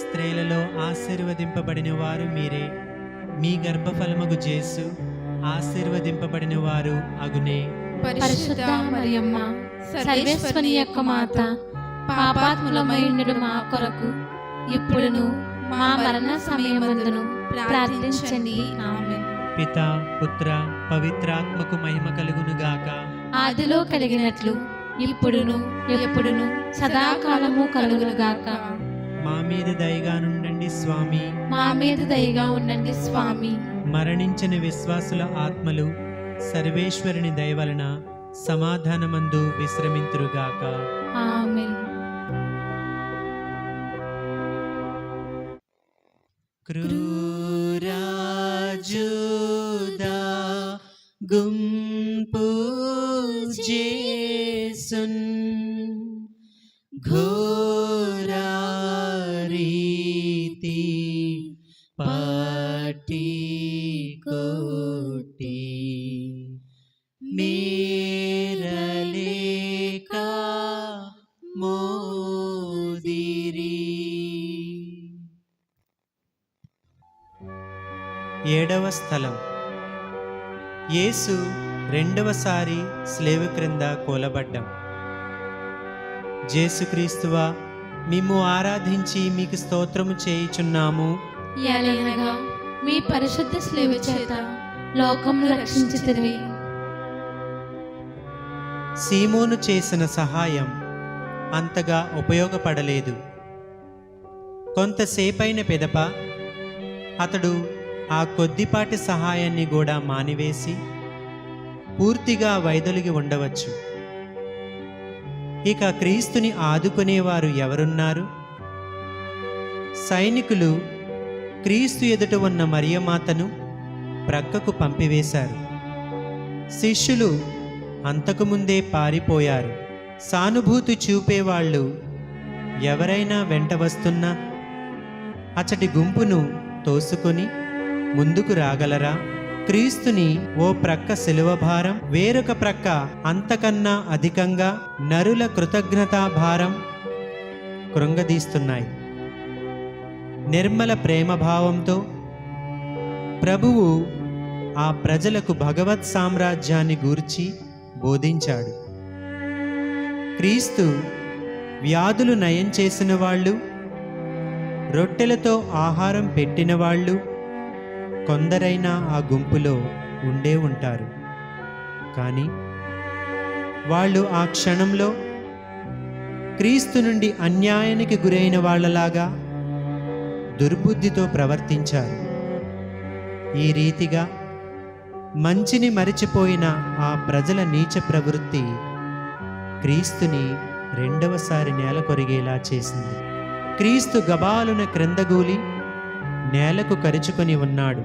స్త్రీలలో ఆశీర్వదింపబడిన వారు మీరే. మీ గర్భఫలముగు జేసు ఆశీర్వదింపబడిన వారు అగునే. పరిశుద్ధ మరియమ్మ, సర్వేశ్వరుని యొక్క మాత, పాపాత్ములమైనడు మా కొరకు ఇప్పుడును మా మరణ సమయమందును ప్రార్థించండి. ఆమేన్. పితా, పుత్ర, పవిత్రాత్మకు మహిమ కలుగునుగాక. ఆదిలో కలిగినట్లు ఇప్పుడును ఎప్పుడును సదాకాలము కలుగునుగాక. మా మీద దయగా నుండండి స్వామి. మా మీద దయగా ఉండండి స్వామి. మరణించిన విశ్వాసుల ఆత్మలు సర్వేశ్వరుని దయ వలన సమాధానమందు విశ్రమింతురుగాక. ఆమేన్. క్రూరాజుదా గుంపు జేసున్ ఘోరారీతి పట్టి కోటి మేరలేక మోదిరి. 7వ స్థలం. యేసు రెండవసారి స్లేవ క్రింద కోలబడ్డం. జేసుక్రీస్తువా, మిమ్ము ఆరాధించి మీకు స్తోత్రము చేయుచున్నాము. ఎలయనగా మీ పరిశుద్ధ స్లేవ చేత లోకమును రక్షించితిరి. సీమోను చేసిన సహాయం అంతగా ఉపయోగపడలేదు. కొంతసేపైన పెదప అతడు ఆ కొద్దిపాటి సహాయాన్ని కూడా మానివేసి పూర్తిగా వైదొలిగి ఉండవచ్చు. ఇక క్రీస్తుని ఆదుకునేవారు ఎవరున్నారు? సైనికులు క్రీస్తు ఎదుట ఉన్న మరియమాతను ప్రక్కకు పంపివేశారు. శిష్యులు అంతకుముందే పారిపోయారు. సానుభూతి చూపేవాళ్ళు ఎవరైనా వెంట వస్తున్నా అచటి గుంపును తోసుకొని ముందుకు రాగలరా? క్రీస్తుని ఓ ప్రక్క శిలువ భారం, వేరొక ప్రక్క అంతకన్నా అధికంగా నరుల కృతజ్ఞతా భారం కృంగదీస్తున్నాయి. నిర్మల ప్రేమభావంతో ప్రభువు ఆ ప్రజలకు భగవత్ సామ్రాజ్యాన్ని గూర్చి బోధించాడు. క్రీస్తు వ్యాధులు నయం చేసిన వాళ్ళు, రొట్టెలతో ఆహారం పెట్టిన వాళ్ళు, కొందరైనా ఆ గుంపులో ఉండే ఉంటారు. కానీ వాళ్ళు ఆ క్షణంలో క్రీస్తు నుండి అన్యాయానికి గురైన వాళ్ళలాగా దుర్బుద్ధితో ప్రవర్తించారు. ఈ రీతిగా మంచిని మరిచిపోయిన ఆ ప్రజల నీచ ప్రవృత్తి క్రీస్తుని రెండవసారి నేల కొరిగేలా చేసింది. క్రీస్తు గబాలున క్రిందగూలి నేలకు కరుచుకొని ఉన్నాడు.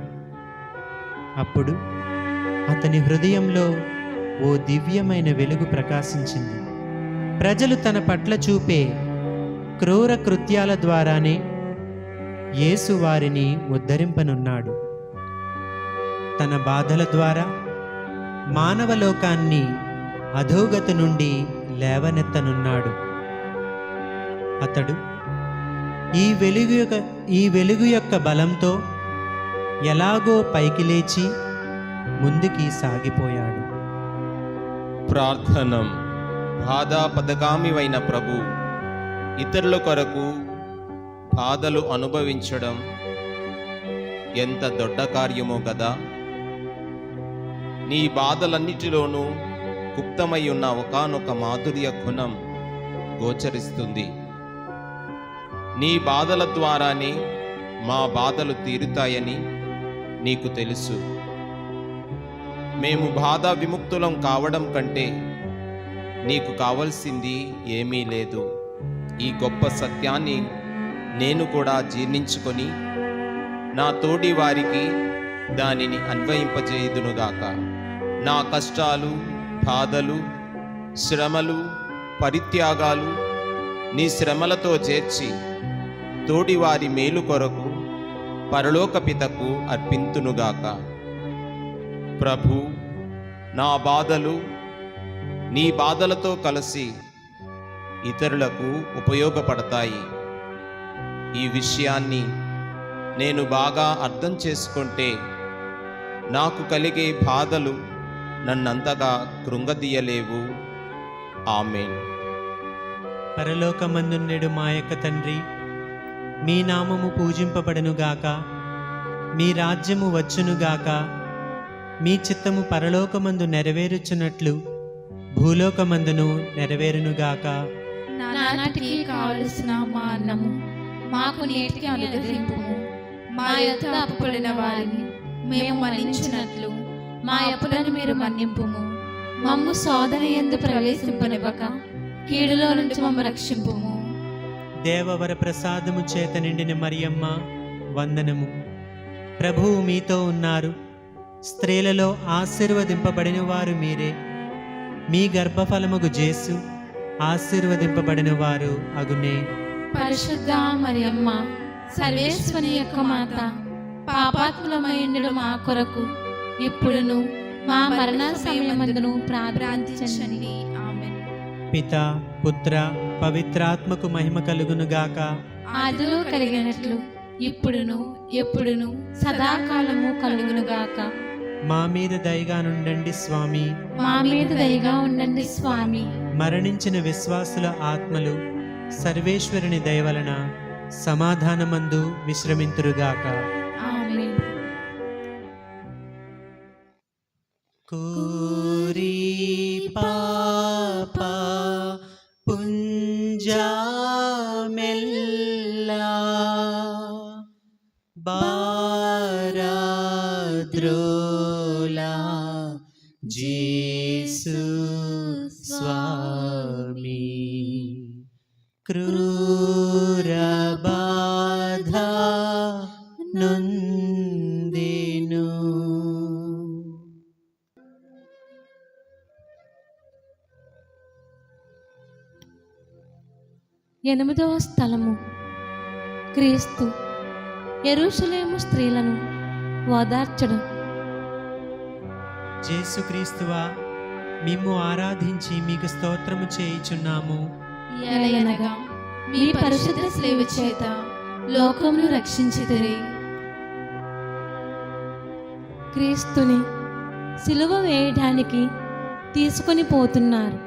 అప్పుడు అతని హృదయంలో ఓ దివ్యమైన వెలుగు ప్రకాశించింది. ప్రజలు తన పట్ల చూపే క్రూర కృత్యాల ద్వారానే యేసు వారిని ఉద్ధరింపనున్నాడు. తన బాధల ద్వారా మానవలోకాన్ని అధోగతి నుండి లేవనెత్తనున్నాడు. అతడు ఈ వెలుగు యొక్క బలంతో ఎలాగో పైకి లేచి ముందుకి సాగిపోయాడు. ప్రార్థనం. బాధా పదగామివైన ప్రభు, ఇతరుల కొరకు బాధలు అనుభవించడం ఎంత దొడ్డ కార్యమో కదా. నీ బాధలన్నిటిలోనూ గుప్తమై ఉన్న ఒకానొక మాధుర్య గుణం గోచరిస్తుంది. నీ బాధల ద్వారానే మా బాధలు తీరుతాయని నీకు తెలుసు. మేము బాధ విముక్తులం కావడం కంటే నీకు కావలసింది ఏమీ లేదు. ఈ గొప్ప సత్యాన్ని నేను కూడా జీర్ణించుకొని నా తోటి వారికి దానిని అన్వయింపజేయుదునుగాక. నా కష్టాలు, బాధలు, శ్రమలు, పరిత్యాగాలు నీ శ్రమలతో చేర్చి తోడివారి మేలు కొరకు పరలోక పితకు అర్పింతునుగాక. ప్రభు, నా బాధలు నీ బాధలతో కలిసి ఇతరులకు ఉపయోగపడతాయి. ఈ విషయాన్ని నేను బాగా అర్థం చేసుకుంటే నాకు కలిగే బాధలు నన్నంతగా కృంగదీయలేవు. ఆమేన్. పరలోకమందుండెడు మా యొక్క తండ్రి, మీ నామము పూజింపబడనుగాక, మీ రాజ్యము వచ్చునుగాక, మీ చిత్తము పరలోకమందు నెరవేరుచున్నట్లు భూలోకమందును నెరవేరునుగాక. నానాటికి కావలసిన మా అన్నము మాకు నేటికి అనుగ్రహింపుము. మా యొద్ద అప్పుపడిన వారిని మేము మన్నించినట్లు మా అప్పులను మీరు మన్నింపుము. మమ్ము శోధన యందు ప్రవేశింపనివ్వక కీడులో నుంచి మమ్ము రక్షింపుము. దేవవర ప్రసాదము చేత నిండిన మరియమ్మ వందనము. ప్రభువు మీతో ఉన్నారు. స్త్రీలలో ఆశీర్వదింపబడిన వారు మీరే. మీ గర్భఫలముగు జేసు ఆశీర్వదింపబడిన వారు అగునే. పరిశుద్ధ మరియమ్మ, సర్వేశ్వని యొక్క మాత, పాపాత్ములమైండు మా కొరకు ఇప్పుడును మా మరణ సమయమందును ప్రార్థించండి. ఆమేన్. పిత, పుత్ర, పవిత్రాత్మకు మహిమ కలుగునుగాక. ఆదిలో కలిగినట్లు ఇప్పుడును ఎప్పుడును సదాకాలము కలుగునుగాక. మా మీద దయగా నుండండి స్వామి. మా మీద దయగా ఉండండి స్వామి. మరణించిన విశ్వాసుల ఆత్మలు సర్వేశ్వరుని దయ వలన సమాధానమందు విశ్రమింతురుగాక. ఆమేన్. కోరి పాప పుంజా మెల్లా బారాద్రోలా జేసు స్వామి క్రూర బాధ నొందెను. ఎనిమిదవ స్థలము. క్రీస్తు యెరూషలేము స్త్రీలను ఓదార్చడం. యేసుక్రీస్తువా, మిమ్ము ఆరాధించి మీకు స్తోత్రము చేయుచున్నాము. ఎలయనగా మీ పరిశుద్ధ సేవ చేత లోకమును రక్షించితిరి. క్రీస్తుని సిలువ వేయడానికి తీసుకొని పోతున్నారు.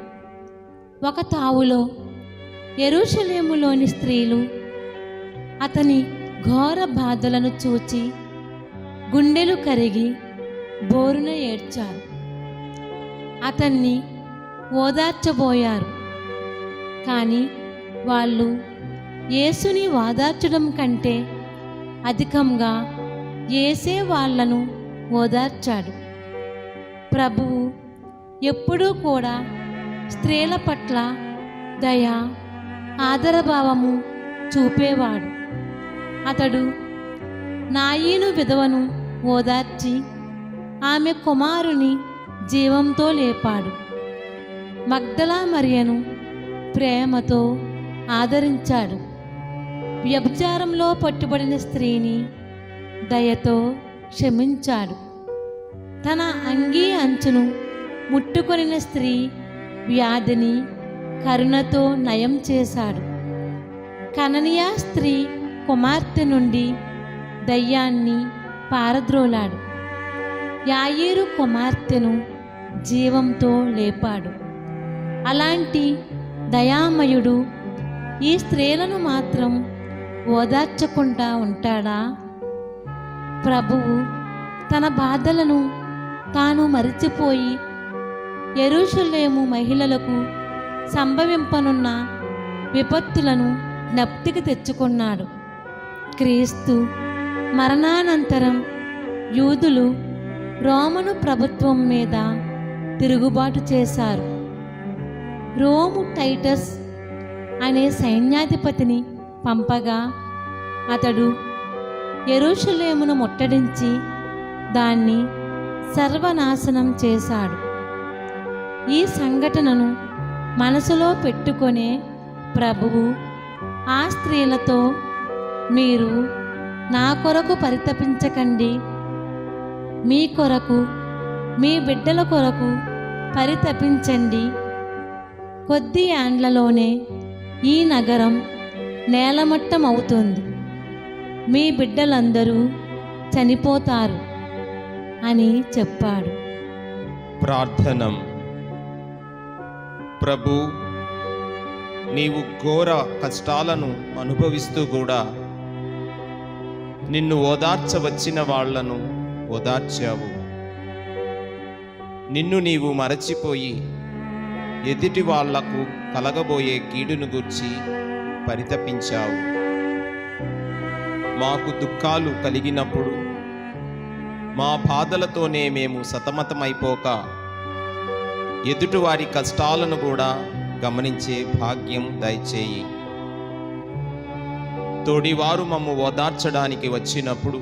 ఒక తావులో యెరూషలేములోని స్త్రీలు అతని ఘోర బాధలను చూచి గుండెలు కరిగి బోరున ఏడ్చారు. అతన్ని ఓదార్చబోయారు. కానీ వాళ్ళు యేసుని ఓదార్చడం కంటే అధికంగా యేసే వాళ్ళను ఓదార్చాడు. ప్రభువు ఎప్పుడూ కూడా స్త్రీల పట్ల దయ, ఆదరభావము చూపేవాడు. అతడు నాయీను విధవను ఓదార్చి ఆమె కుమారుని జీవంతో లేపాడు. మగ్దలా మరియను ప్రేమతో ఆదరించాడు. వ్యభిచారంలో పట్టుబడిన స్త్రీని దయతో క్షమించాడు. తన అంగీ అంచును ముట్టుకొనిన స్త్రీ వ్యాధిని కరుణతో నయం చేశాడు. కననీయ స్త్రీ కుమార్తె నుండి దయ్యాన్ని పారద్రోలాడు. యాయీరు కుమార్తెను జీవంతో లేపాడు. అలాంటి దయామయుడు ఈ స్త్రీలను మాత్రం ఓదార్చకుండా ఉంటాడా? ప్రభువు తన బాధలను తాను మరిచిపోయి యెరూషలేము మహిళలకు సంభవింపనున్న విపత్తులను జ్ఞప్తికి తెచ్చుకున్నాడు. క్రీస్తు మరణానంతరం యూదులు రోమను ప్రభుత్వం మీద తిరుగుబాటు చేశారు. రోము టైటస్ అనే సైన్యాధిపతిని పంపగా అతడు యెరూషలేమును ముట్టడించి దాన్ని సర్వనాశనం చేశాడు. ఈ సంఘటనను మనసులో పెట్టుకొనే ప్రభువు ఆ స్త్రీలతో, మీరు నా కొరకు పరితపించకండి, మీ కొరకు, మీ బిడ్డల కొరకు పరితపించండి. కొద్ది ఏండ్లలోనే ఈ నగరం నేలమట్టమవుతుంది, మీ బిడ్డలందరూ చనిపోతారు అని చెప్పాడు. ప్రార్థనం. ప్రభు, నీవు ఘోర కష్టాలను అనుభవిస్తూ కూడా నిన్ను ఓదార్చవచ్చిన వాళ్లను ఓదార్చావు. నిన్ను నీవు మరచిపోయి ఎదుటి వాళ్లకు కలగబోయే కీడును గూర్చి పరితపించావు. మాకు దుఃఖాలు కలిగినప్పుడు మా బాధలతోనే మేము సతమతమైపోక ఎదుటివారి కష్టాలను కూడా గమనించే భాగ్యం దయచేయి. తోడివారు మమ్ము ఓదార్చడానికి వచ్చినప్పుడు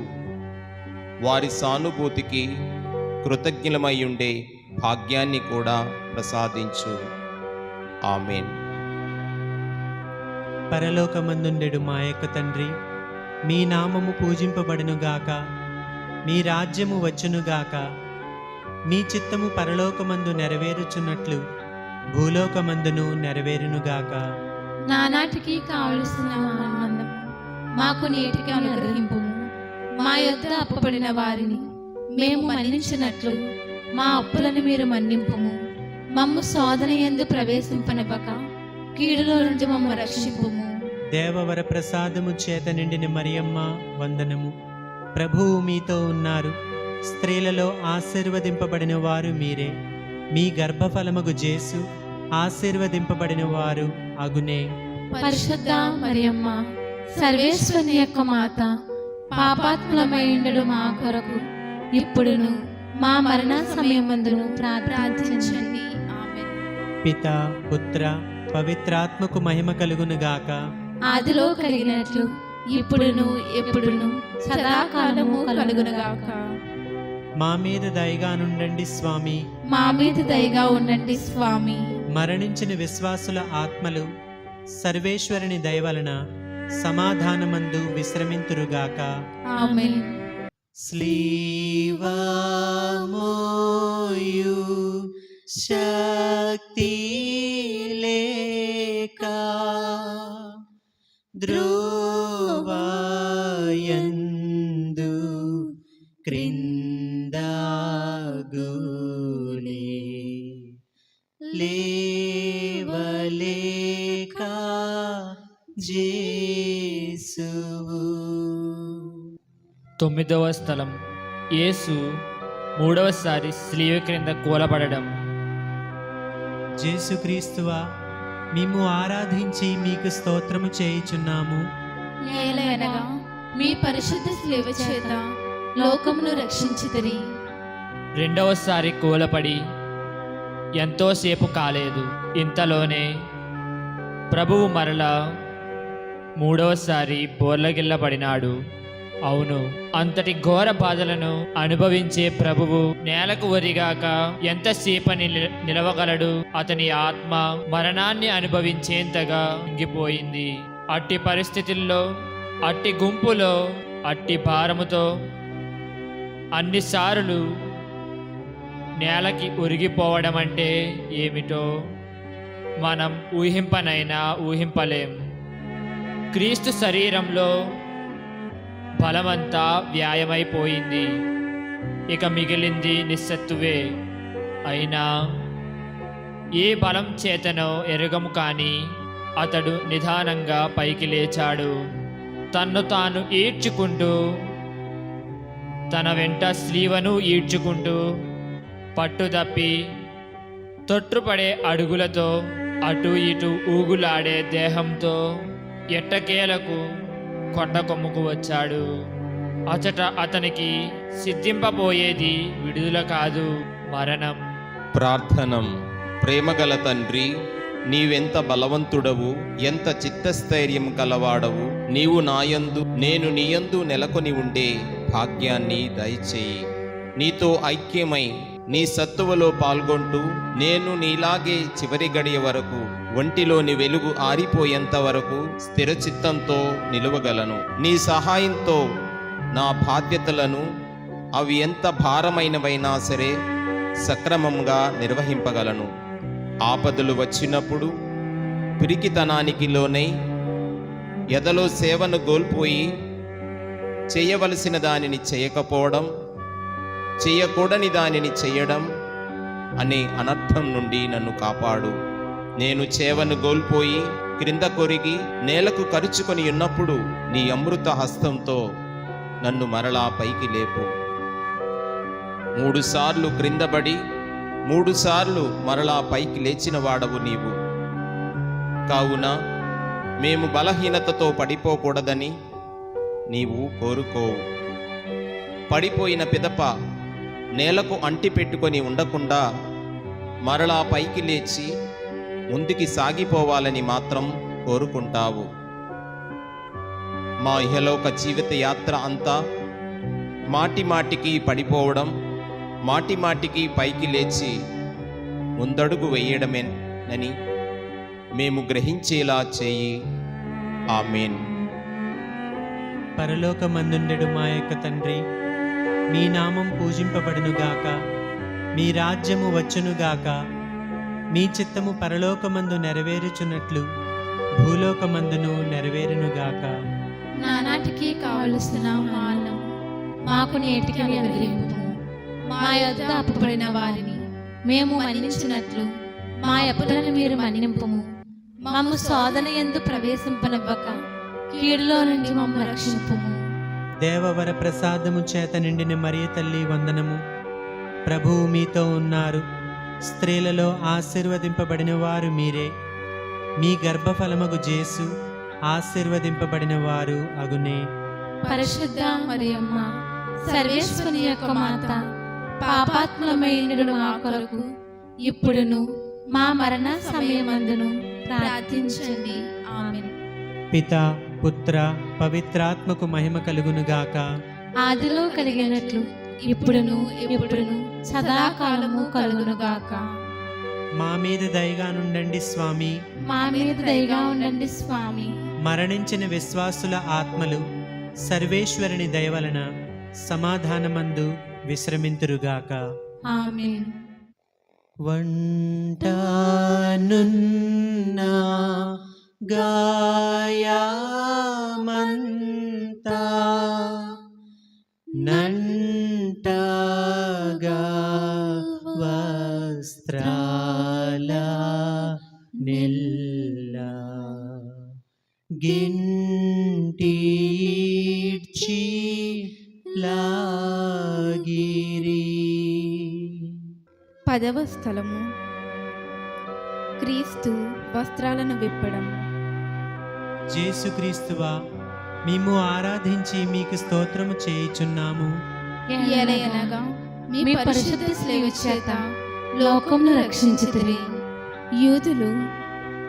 వారి సానుభూతికి కృతజ్ఞులమై ఉండే భాగ్యాన్ని కూడా ప్రసాదించు. ఆమేన్. పరలోకమందుండెడు మా యొక్క తండ్రి, మీ నామము పూజింపబడునుగాక, మీ రాజ్యము వచ్చునుగాక, మీ చిత్తము పరలోకమందు నెరవేరుచున్నట్లు భూలోకమందును నెరవేరునుగాక. నానాటికి కావలసిన అన్నం మాకు నేటికి అనుగ్రహింపు. మా యొద్ద అప్పుపడిన వారిని మేము మన్నించినట్లు మా అప్పులను మీరు మన్నింపుము. మమ్ము శోధన యందు ప్రవేశింపనివ్వక కీడులో నుండి మమ్ము రక్షింపుము. దేవవర ప్రసాదము చేత నిండిన మరియమ్మ వందనము. ప్రభువు మీతో ఉన్నారు. స్త్రీలలో ఆశీర్వదింపబడిన వారు మీరే. మీ గర్భఫలముగు జేసు ఆశీర్వదింపబడిన వారు అగునే. పరిశుద్ధ మరియమ్మ, సర్వేశ్వరుని యొక్క మాత, పాపాత్ములమైండు మా కొరకు ఇప్పుడును మా మరణ సమయమందును ప్రార్థించండి. ఆమేన్. పిత, పుత్ర, పవిత్రాత్మకు మహిమ కలుగునుగాక. ఆదిలో కలిగినట్లు ఇప్పుడును ఎప్పుడును సదాకాలము కలుగునుగాక. మా మీద దయగా నుండండి స్వామి. మా మీద దయగా ఉండండి స్వామి. మరణించిన విశ్వాసుల ఆత్మలు సర్వేశ్వరుని దయవలన సమాధానమందు విశ్రమింతురుగాక. ఆమేన్. స్లీవామోయు శక్తి లేక ధ్రువయందు క్రిందగులే లేవలేక జేసువు. 9వ స్థలం యేసు మూడవసారి శిలువ క్రింద కూలబడడం. జేసుక్రీస్తువా, మేము ఆరాధించి మీకు స్తోత్రము చేయుచున్నాము. ఏలయనగా మీ పరిశుద్ధ శిలువ చేత లోకమును రక్షించితిరి. రెండవసారి కూలపడి ఎంతోసేపు కాలేదు, ఇంతలోనే ప్రభువు మరలా మూడవసారి బోర్లగిల్లబడినాడు. అవును, అంతటి ఘోర బాధలను అనుభవించే ప్రభువు నేలకు ఒరిగాక ఎంతసేపని నిలవగలడు? అతని ఆత్మ మరణాన్ని అనుభవించేంతగా ఇంగిపోయింది. అట్టి పరిస్థితుల్లో, అట్టి గుంపులో, అట్టి భారముతో అన్నిసార్లు నేలకి ఒరిగిపోవడం అంటే ఏమిటో మనం ఊహింపనైనా ఊహింపలేం. క్రీస్తు శరీరంలో బలమంతా వ్యాయమైపోయింది, ఇక మిగిలింది నిస్సత్తువే. అయినా ఏ బలం చేతనో ఎరగము కానీ అతడు నిదానంగా పైకి లేచాడు. తన్ను తాను ఈడ్చుకుంటూ, తన వెంట స్లీవను ఈడ్చుకుంటూ, పట్టుదప్పి తొట్టుపడే అడుగులతో, అటు ఇటు ఊగులాడే దేహంతో ఎట్టకేలకు కొండ కొమ్ముకు వచ్చాడు. అచట అతనికి సిద్ధింపబోయేది విడుదల కాదు, మరణం. ప్రార్థనం. ప్రేమగల తండ్రి, నీవెంత బలవంతుడవు, ఎంత చిత్తస్థైర్యం కలవాడవు. నీవు నాయందు, నేను నీయందు నెలకొని ఉండే భాగ్యాన్ని దయచేయి. నీతో ఐక్యమై నీ సత్తువలో పాల్గొంటూ నేను నీలాగే చివరి గడియ వరకు, ఒంటిలోని వెలుగు ఆరిపోయేంత వరకు స్థిరచిత్తంతో నిలువగలను. నీ సహాయంతో నా బాధ్యతలను, అవి ఎంత భారమైనవైనా సరే, సక్రమంగా నిర్వహింపగలను. ఆపదలు వచ్చినప్పుడు పిరికితనానికి లోనై ఎదలో సేవను కోల్పోయి చేయవలసిన దానిని చేయకపోవడం, చేయకూడని దానిని చేయడం అనే అనర్థం నుండి నన్ను కాపాడు. నేను చేవను కోల్పోయి క్రింద కొరిగి నేలకు కరుచుకొని ఉన్నప్పుడు నీ అమృత హస్తంతో నన్ను మరలా పైకి లేపు. 3 సార్లు క్రిందపడి 3 సార్లు మరలా పైకి లేచిన వాడవు నీవు. కావున మేము బలహీనతతో పడిపోకూడదని నీవు కోరుకోవు. పడిపోయిన పిదప నేలకు అంటి పెట్టుకొని ఉండకుండా మరలా పైకి లేచి ముందుకి సాగిపోవాలని మాత్రం కోరుకుంటావు. మా ఇహలోక జీవిత యాత్ర అంతా మాటి మాటికి పడిపోవడం, మాటి మాటికి పైకి లేచి ముందడుగు వేయడమేనని మేము గ్రహించేలా చేయి. ఆమేన్. పరలోకమందుండెడు మా యొక్క తండ్రి, మీ నామం పూజింపబడునుగాక, మీ రాజ్యము వచ్చునుగాక, మీ చిత్తము పరలోకమందు నెరవేరుచున్నట్లు భూలోకమందును నెరవేరునుగాక. నానాటికి కావలసిన మా అన్నం మాకు నేటికి అనుగ్రహింపుము. మా యొద్ద అప్పుపడిన వారిని మేము మన్నించినట్లు మా అప్పులను మీరు మన్నింపుము. మమ్ము శోధన యందు ప్రవేశింపనివ్వక కీడులో నుండి మమ్ము రక్షింపుము. దేవవర ప్రసాదము చేత నిండిన మరియ తల్లి వందనము. ప్రభువు మీతో ఉన్నారు, స్త్రీలలో ఆశీర్వదింపబడిన వారు మీరే. మీ గర్భఫలమగు జేసు ఆశీర్వదింపబడిన వారు అగునే. పరిశుద్ధ మరియమ్మ, సర్వేశ్వరుని యొక్క మాత, పాపాత్ములమైన మా కొరకు ఇప్పుడును మా మరణ సమయమందును ప్రార్థించండి. ఆమేన్. పితా, పుత్ర, పవిత్రాత్మకు మహిమ కలుగునుగాక. ఆదిలో కలిగినట్లు ఇప్పుడును ఎప్పుడును సదాకాలము కలుగునుగాక. మా మీద దయగా నుండండి స్వామి. మా మీద దయగా ఉండండి స్వామి. మరణించిన విశ్వాసుల ఆత్మలు సర్వేశ్వరుని దయవలన సమాధానమందు విశ్రమింతురుగాక. ఆమేన్. వంటానున్నా గాయమంతా నంటగా వస్త్రాల నిల్లా గింటీడ్చి లాగి 10వ స్థలము క్రీస్తు వస్త్రాలను విప్పడం. యేసుక్రీస్తువా, మేము ఆరాధించి మీకు స్తోత్రము చేయుచున్నాము. ఎలయనగా మీ పరిశుద్ధ సేవ చేత లోకమును రక్షించితిరి. యూదులు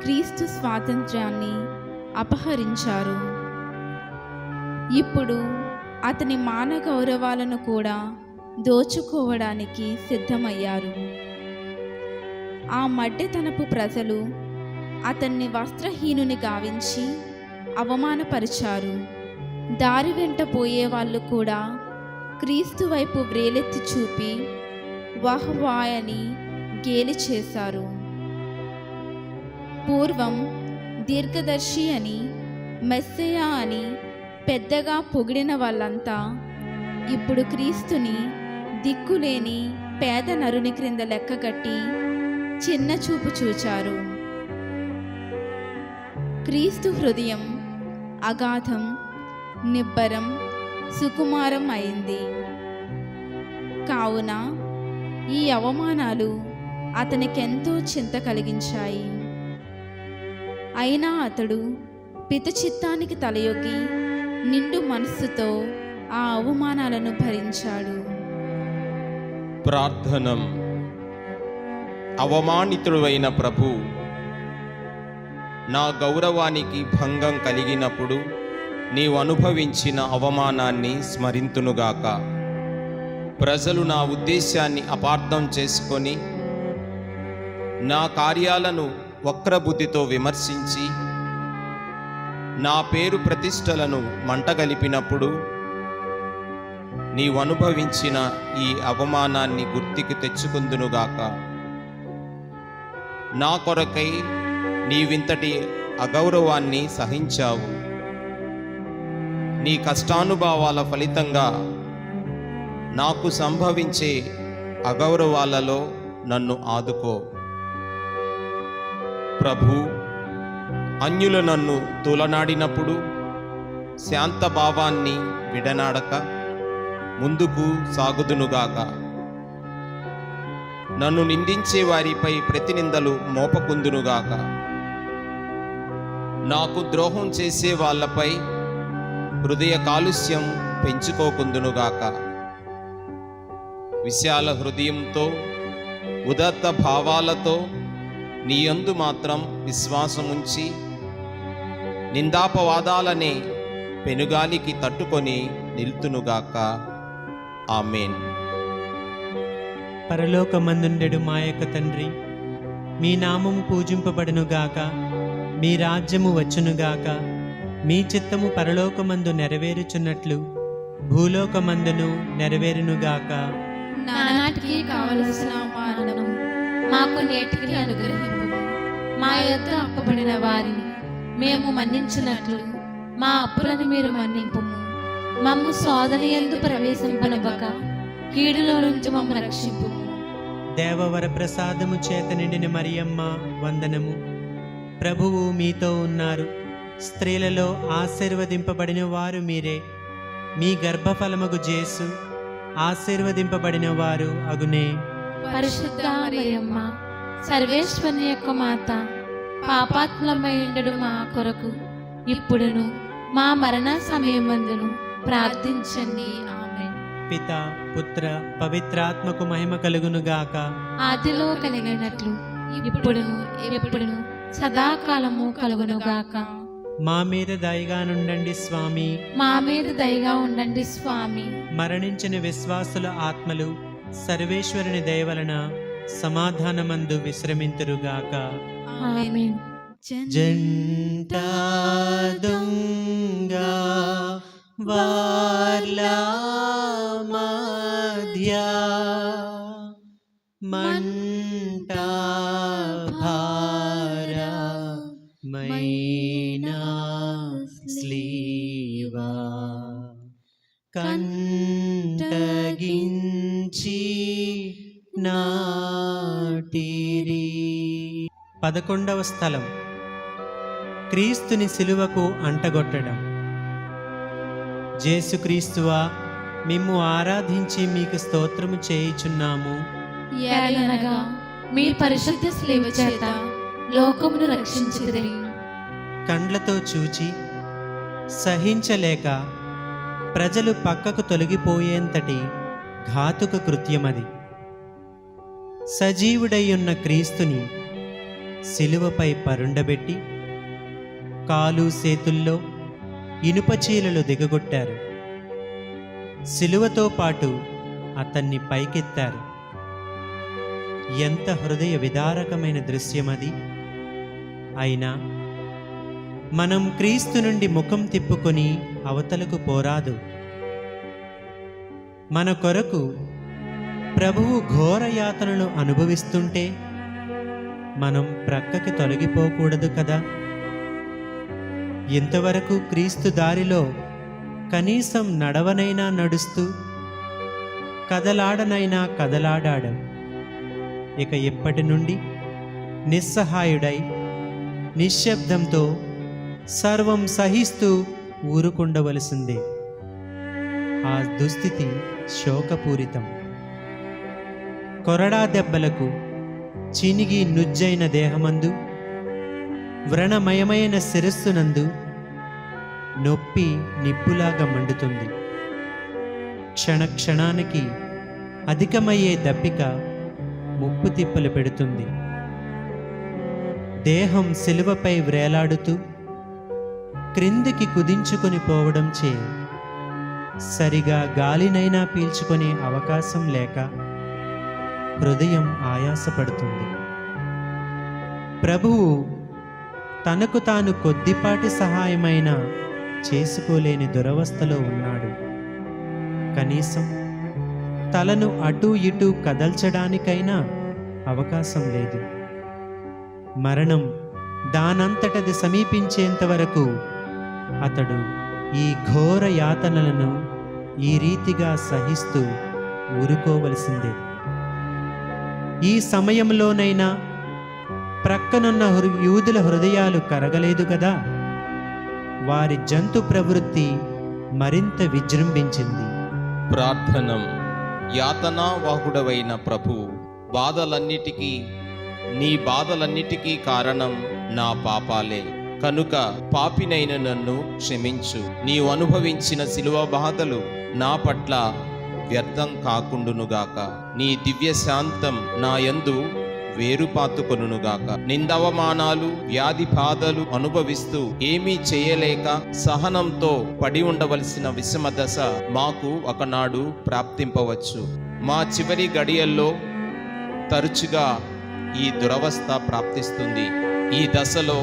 క్రీస్తు స్వాతంత్ర్యాన్ని అపహరించారు. ఇప్పుడు అతని మాన గౌరవాలను కూడా దోచుకోవడానికి సిద్ధమయ్యారు. ఆ మడ్డెతనపు ప్రజలు అతన్ని వస్త్రహీనుని గావించి అవమానపరిచారు. దారి వెంట పోయేవాళ్ళు కూడా క్రీస్తు వైపు వ్రేలెత్తి చూపి వాహ్వాయని గేలి చేశారు. పూర్వం దీర్ఘదర్శి అని, మెస్సయా అని పెద్దగా పొగిడిన వాళ్ళంతా ఇప్పుడు క్రీస్తుని దిక్కులేని పేద నరుని క్రింద లెక్కగట్టి చిన్న చూపు చూచారు. క్రీస్తు హృదయం అగాధం, నిబ్బరం, సుకుమారం అయింది. కావున ఈ అవమానాలు అతనికెంతో చింత కలిగించాయి. అయినా అతడు పితచిత్తానికి తలయొగ్గి నిండు మనస్సుతో ఆ అవమానాలను భరించాడు. ప్రార్థనం. అవమానితుడైన ప్రభు, నా గౌరవానికి భంగం కలిగినప్పుడు నీవు అనుభవించిన అవమానాన్ని స్మరింతునుగాక. ప్రజలు నా ఉద్దేశాన్ని అపార్థం చేసుకొని నా కార్యాలను వక్రబుద్ధితో విమర్శించి నా పేరు ప్రతిష్టలను మంటగలిపినప్పుడు నీవు అనుభవించిన ఈ అవమానాన్ని గుర్తికి తెచ్చుకుందునుగాక. నా కొరకై నీవింతటి అగౌరవాన్ని సహించావు. నీ కష్టానుభవాల ఫలితంగా నాకు సంభవించే అగౌరవాలలో నన్ను ఆదుకో. ప్రభు, అన్యులు నన్ను తూలనాడినప్పుడు శాంత భావాన్ని విడనాడక ముందుకు సాగుదునుగాక. నన్ను నిందించే వారిపై ప్రతినిందలు మోపకుందునుగాక. నాకు ద్రోహం చేసే వాళ్ళపై హృదయ కాలుష్యం పెంచుకోకుందునుగాక. విశాల హృదయంతో, ఉదాత్త భావాలతో నీయందు మాత్రం విశ్వాసముంచి నిందాపవాదాలనే పెనుగాలికి తట్టుకొని నిల్తునుగాక. ఆమేన్. పరలోకమందుండెడు మా యొక్క తండ్రి, మీ నామము పూజింపబడునుగాక, మీ రాజ్యము వచ్చునుగాక, మీ చిత్తము పరలోకమందు నెరవేరుచున్నట్లు భూలోకమందును నెరవేరునుగాక. నానాటికి కావలసిన మా అన్నము మాకు నేటికి అనుగ్రహింపు. మా యొద్ద అప్పబడిన వారిని మేము మన్నించినట్లు మా అప్పులను మీరు మన్నింపుము. మమ్ము శోధనయందు ప్రవేశింపనివ్వక కీడులో నుంచి మమ్ము రక్షింపుము. దేవవర ప్రసాదము చేత నిండిన మరియమ్మ వందనము. ప్రభువు మీతో ఉన్నారు. స్త్రీలలో ఆశీర్వదింపబడిన వారు మీరే. మీ గర్భఫలముగు జేసు ఆశీర్వదింపబడిన వారు అగునే. పరిశుద్ధ మరియమ్మ, సర్వేశ్వరుని యొక్క మాత, పాపాత్ములమై ఉండడు మా కొరకు ఇప్పుడును మా మరణ సమయమందును ప్రార్థించండి. ఆమేన్. పిత, పుత్ర, పవిత్రాత్మకు మహిమ కలుగునుగాక. ఆదిలో కలిగినట్లు ఇప్పుడును ఎప్పుడును సదాకాలము కలుగునుగాక. మా మీద దయగా నుండండి స్వామి. మా మీద దయగా ఉండండి స్వామి. మరణించిన విశ్వాసుల ఆత్మలు సర్వేశ్వరుని దయ వలన సమాధానమందు విశ్రమింతురుగాక. ఆమేన్. జంట దొంగ వార్ల మధ్య మంట భారమైనా స్లీవా కంటగించి నాటిరి. 11వ స్థలం క్రీస్తుని సిలువకు అంటగొట్టడం. యేసుక్రీస్తువా, మిమ్ము ఆరాధించి మీకు స్తోత్రము చేయుచున్నాము. ఏలనగా మీ పరిశుద్ధ స్లేవ చేత లోకమును రక్షించితిరి. కండ్లతో చూచి సహించలేక ప్రజలు పక్కకు తొలగిపోయేంతటి ఘాతుక కృత్యమది. సజీవుడైయున్న క్రీస్తుని శిలువపై పరుండబెట్టి కాలు చేతుల్లో ఇనుపచీలలు దిగగొట్టారు. శిలువతో పాటు అతన్ని పైకెత్తారు. ఎంత హృదయ విదారకమైన దృశ్యమది. అయినా మనం క్రీస్తు నుండి ముఖం తిప్పుకొని అవతలకు పోరాదు. మన కొరకు ప్రభువు ఘోర యాతనలు అనుభవిస్తుంటే మనం ప్రక్కకి తొలగిపోకూడదు కదా. ఇంతవరకు క్రీస్తు దారిలో కనీసం నడవనైనా నడుస్తూ కదలాడనైనా కదలాడాడు. ఇక ఇప్పటి నుండి నిస్సహాయుడై నిశ్శబ్దంతో సర్వం సహిస్తూ ఊరుకుండవలసిందే. ఆ దుస్థితి శోకపూరితం. కొరడా దెబ్బలకు చినిగి నుజ్జైన దేహమందు, వ్రణమయమైన శిరస్సునందు నొప్పి నిప్పులాగా మండుతుంది. క్షణక్షణానికి అధికమయ్యే దప్పిక ముప్పు తిప్పలు పెడుతుంది. దేహం శిలువపై వ్రేలాడుతూ క్రిందికి కుదించుకొని పోవడం చే సరిగా గాలినైనా పీల్చుకునే అవకాశం లేక హృదయం ఆయాసపడుతుంది. ప్రభువు తనకు తాను కొద్దిపాటి సహాయమైనా చేసుకోలేని దురవస్థలో ఉన్నాడు. కనీసం తలను అటూ ఇటూ కదల్చడానికైనా అవకాశం లేదు. మరణం దానంతటది సమీపించేంత వరకు అతడు ఈ ఘోర యాతనలను ఈ రీతిగా సహిస్తూ ఊరుకోవలసిందే. ఈ సమయంలోనైనా ప్రక్కనున్న యూదుల హృదయాలు కరగలేదు కదా. వారి జంతు ప్రవృత్తి మరింత విజృంభించింది. ప్రార్థనం. యాతనావాహుడవైన ప్రభు, నీ బాధలన్నిటికీ కారణం నా పాపాలే. కనుక పాపినైన నన్ను క్షమించు. నీవు అనుభవించిన శిలువ బాధలు నా పట్ల వ్యర్థం కాకుండునుగాక. నీ దివ్య శాంతం నా యందు వేరుపాతుకొనుగాక. నిందవమానాలు, వ్యాధి బాధలు అనుభవిస్తూ ఏమీ చేయలేక సహనంతో పడి ఉండవలసిన విషమ దశ మాకు ఒకనాడు ప్రాప్తింపవచ్చు. మా చివరి గడియల్లో తరచుగా ఈ దురవస్థ ప్రాప్తిస్తుంది. ఈ దశలో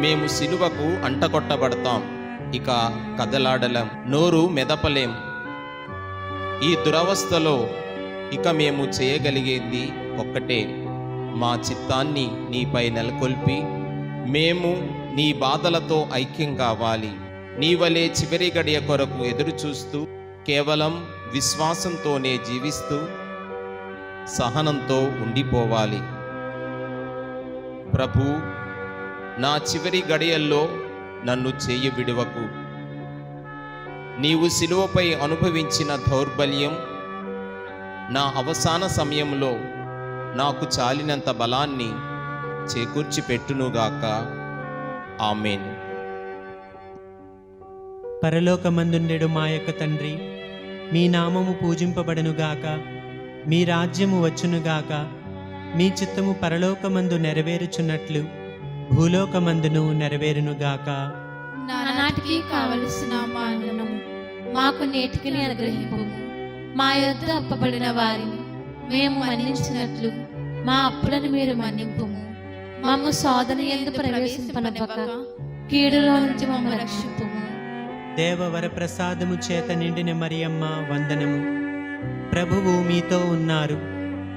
మేము సిలువకు అంటకొట్టబడతాం. ఇక కదలాడలేం, నోరు మెదపలేం. ఈ దురవస్థలో ఇక మేము చేయగలిగేది ఒక్కటే, మా చిత్తాన్ని నీపై నెలకొల్పి మేము నీ బాధలతో ఐక్యం కావాలి. నీ వలె చివరి గడియ కొరకు ఎదురు చూస్తూ కేవలం విశ్వాసంతోనే జీవిస్తూ సహనంతో ఉండిపోవాలి. ప్రభు, నా చివరి గడియల్లో నన్ను చేయి విడువకు. నీవు శిలువపై అనుభవించిన దౌర్బల్యం నా అవసాన సమయంలో నాకు చాలినంత బలాన్ని చేకూర్చి పెట్టునుగాక. ఆమేన్. పరలోకమందుండెడు మా యొక్క తండ్రి, మీ నామము పూజింపబడనుగాక, మీ రాజ్యము వచ్చునుగాక, మీ చిత్తము పరలోకమందు నెరవేరుచున్నట్లు భూలోకమందును నెరవేరునుగాక. నానాటికి కావలసిన మా అన్నము మాకు నేటికి అనుగ్రహింపు. మా యొద్ద అప్పబడిన వారిని మేము మన్నించినట్లు మా అప్పులను మీరు మన్నింపుము. మమ్ము శోధన యందు ప్రవేశింపనివ్వక కీడులో నుంచి మమ్మల్ని రక్షింపుము. దేవవర ప్రసాదము చేత నిండిన మరియమ్మ వందనము. ప్రభువు మీతో ఉన్నారు.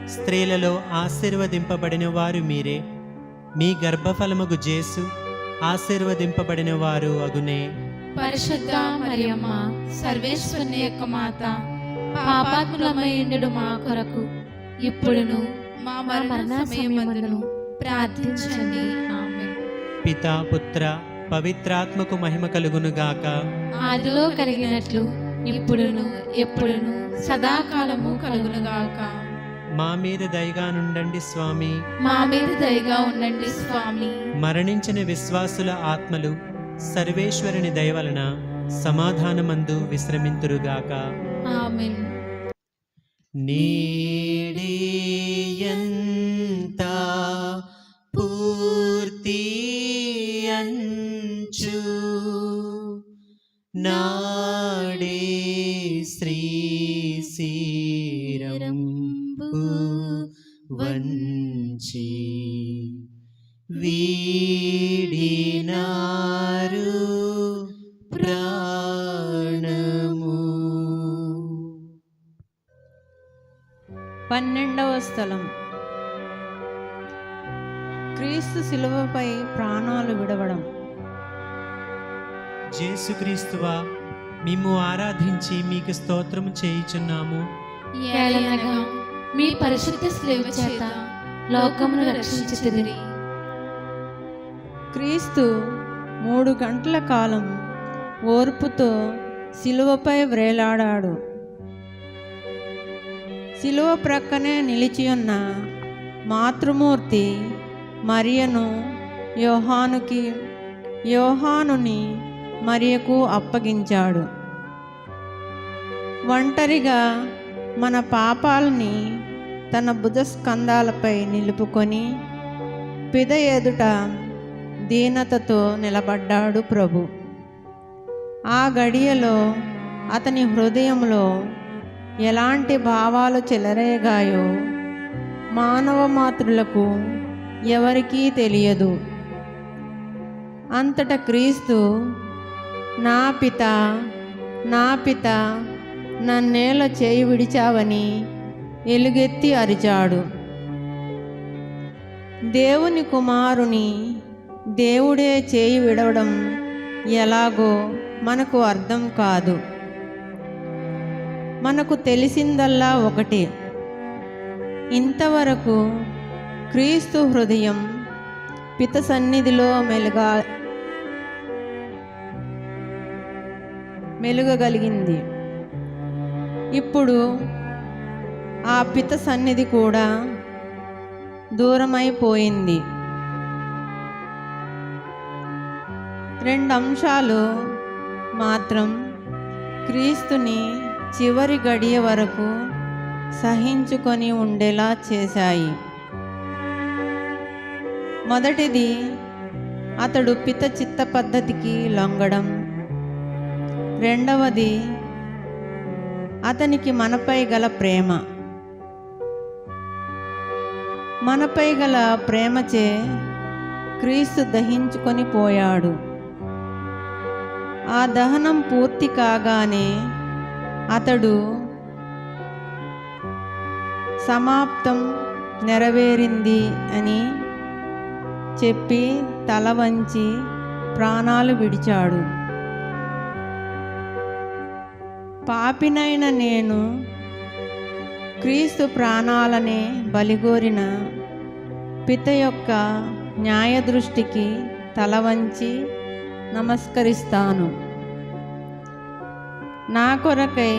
స్త్రీలలో ఆశీర్వదింపబడిన వారు మీరే. మీ గర్భఫలముగు జేసు ఆశీర్వదింపబడిన వారు అగునే. పరిశుద్ధ మరియమ్మ, సర్వేశ్వరుని యొక్క మాత, పాపాత్ములమైండు మా కొరకు ఇప్పుడును మా మరణ సమయమందును ప్రార్థించండి. ఆమేన్. పితా, పుత్ర, పవిత్రాత్మకు మహిమ కలుగునుగాక. ఆదిలో కలిగినట్లు ఇప్పుడును ఎప్పుడును సదాకాలము కలుగునుగాక. మా మీద దయగా నుండండి స్వామి. మా మీద దయగా ఉండండి స్వామి. మరణించిన విశ్వాసుల ఆత్మలు సర్వేశ్వరుని దయ వలన సమాధానమందు విశ్రమింతురుగాక. ఆమేన్. నేడియంతా పూర్తి అంచు నాడే శ్రీశీరంబు వంచి వీడినారు ప్రాణము. 12వ స్థలం. క్రీస్తు శిలువపై ప్రాణాలు విడవడం. యేసుక్రీస్తువా, మేము ఆరాధించి మీకు స్తోత్రము చేయుచున్నాము. ఏలనగా మీ పరిశుద్ధ శిలువ చేత లోకమును రక్షించుతిరి. క్రీస్తు 3 గంటల కాలం ఓర్పుతో శిలువపై వ్రేలాడాడు. శిలువ ప్రక్కనే నిలిచియున్న మాతృమూర్తి మరియను యోహానుని మరియకు అప్పగించాడు. ఒంటరిగా మన పాపాలని తన భుజస్కంధాలపై నిలుపుకొని పిద ఎదుట దీనతతో నిలబడ్డాడు ప్రభు. ఆ గడియలో అతని హృదయంలో ఎలాంటి భావాలు చెలరేగాయో మానవ మాతృలకు ఎవరికీ తెలియదు. అంతటా క్రీస్తు, నా పిత, నా పిత, నన్నేల చేయి విడిచావని ఎలుగెత్తి అరిచాడు. దేవుని కుమారుని దేవుడే చేయి విడవడం ఎలాగో మనకు అర్థం కాదు. మనకు తెలిసిందల్లా ఒకటే, ఇంతవరకు క్రీస్తు హృదయం పిత సన్నిధిలో మెలుగగలిగింది. ఇప్పుడు ఆ పిత సన్నిధి కూడా దూరమైపోయింది. 2 అంశాలు మాత్రం క్రీస్తుని చివరి గడియ వరకు సహించుకొని ఉండేలా చేశాయి. మొదటిది, అతడు పిత చిత్త పద్ధతికి లొంగడం. రెండవది, అతనికి మనపై గల ప్రేమ. మనపై గల ప్రేమచే క్రీస్తు దహించుకొని పోయాడు. ఆ దహనం పూర్తి కాగానే అతడు సమాప్తం, నెరవేరింది అని చెప్పి తల వంచి ప్రాణాలు విడిచాడు. పాపినైన నేను క్రీస్తు ప్రాణాలనే బలిగోరిన పిత యొక్క న్యాయదృష్టికి తల వంచి నమస్కరిస్తాను. నా కొరకై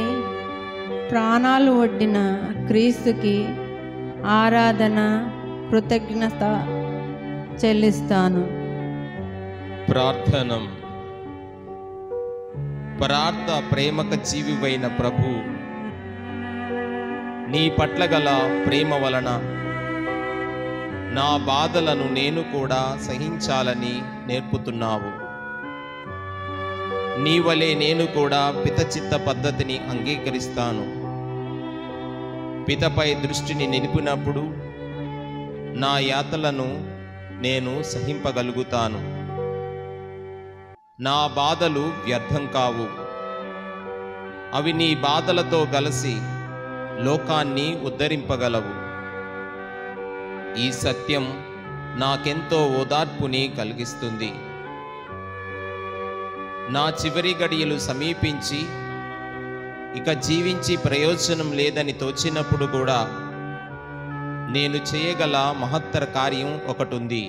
ప్రాణాలు ఒడ్డిన క్రీస్తుకి ఆరాధన, కృతజ్ఞత చెల్లిస్తాను. ప్రార్థనం. పరార్థ ప్రేమక జీవివైన ప్రభు, నీ పట్ల గల ప్రేమ వలన నా బాధలను నేను కూడా సహించాలని నేర్పుతున్నావు. నీ వలె నేను కూడా పితచిత్త పద్ధతిని అంగీకరిస్తాను. పితపై దృష్టిని నిలిపినప్పుడు నా యాతలను నేను సహింపగలుగుతాను. నా బాధలు వ్యర్థం కావు. అవి నీ బాధలతో కలిసి లోకాన్ని ఉద్ధరింపగలవు. ఈ సత్యం నాకెంతో ఓదార్పుని కలిగిస్తుంది. నా చివరి గడియలు సమీపించి ఇక జీవించి ప్రయోజనం లేదని తోచినప్పుడు కూడా నేను చేయగల మహత్తర కార్యం ఒకటుంది.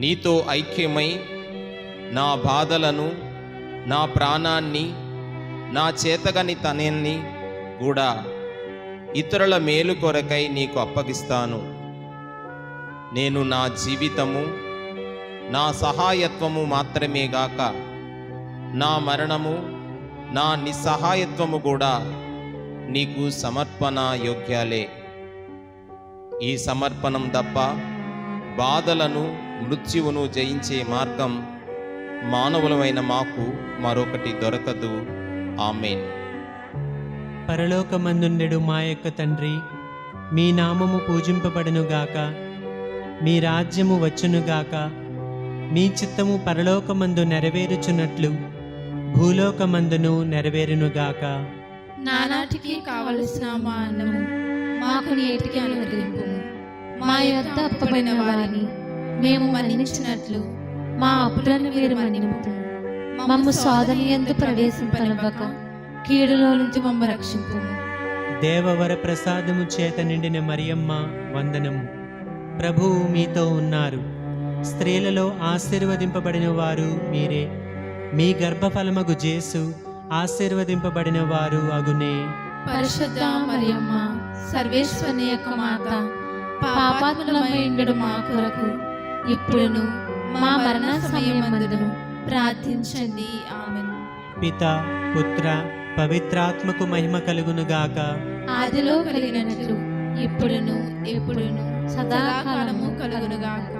నీతో ఐక్యమై నా బాధలను, నా ప్రాణాన్ని, నా చేతగని తనాన్ని కూడా ఇతరుల మేలు కొరకై నీకు అప్పగిస్తాను. నేను నా జీవితము, నా సహాయత్వము మాత్రమే గాక నా మరణము, నా నిస్సహాయత్వము కూడా నీకు సమర్పణ యోగ్యాలే. ఈ సమర్పణం తప్ప బాధలను, మృత్యువును జయించే మార్గం మానవులమైన మాకు మరొకటి దొరకదు. ఆమేన్. పరలోకమందుండెడు మా యొక్క తండ్రి, మీ నామము పూజింపబడునుగాక, మీ రాజ్యము వచ్చునుగాక, మీ చిత్తము పరలోకమందు నెరవేరుచున్నట్లు భూలోకమందును నెరవేరునుగాక. నానాటికి కావలసిన మా అన్నము మాకు నేటికి అనుగ్రహింపు. మా యొద్ద అప్పబడిన వారిని మేము మన్నించినట్లు మా అప్పులను మీరు మన్నింపు. మమ్ము శోధన యందు ప్రవేశింపనివ్వక కీడులో నుంచి మమ్మ రక్షింపు. దేవవర ప్రసాదము చేత నిండిన మరియమ్మ వందనము. ప్రభువు మీతో ఉన్నారు. స్త్రీలలో ఆశీర్వదింపబడిన వారు మీరే. మీ గర్భఫలమగు జేసు ఆశీర్వదింపబడిన వారు అగునే. పరిశుద్ధ మరియమ్మ, సర్వేశ్వరుని యొక్క మాత, పాపాత్ములమైండు మా కొరకు ఇప్పుడును మా మరణ సమయమందును ప్రార్థించండి. ఆమేన్. పిత, పుత్ర, పవిత్రాత్మకు మహిమ కలుగునుగాక. ఆదిలో కలిగినట్లు ఇప్పుడును ఎప్పుడును సదాకాలము కలుగునుగాక.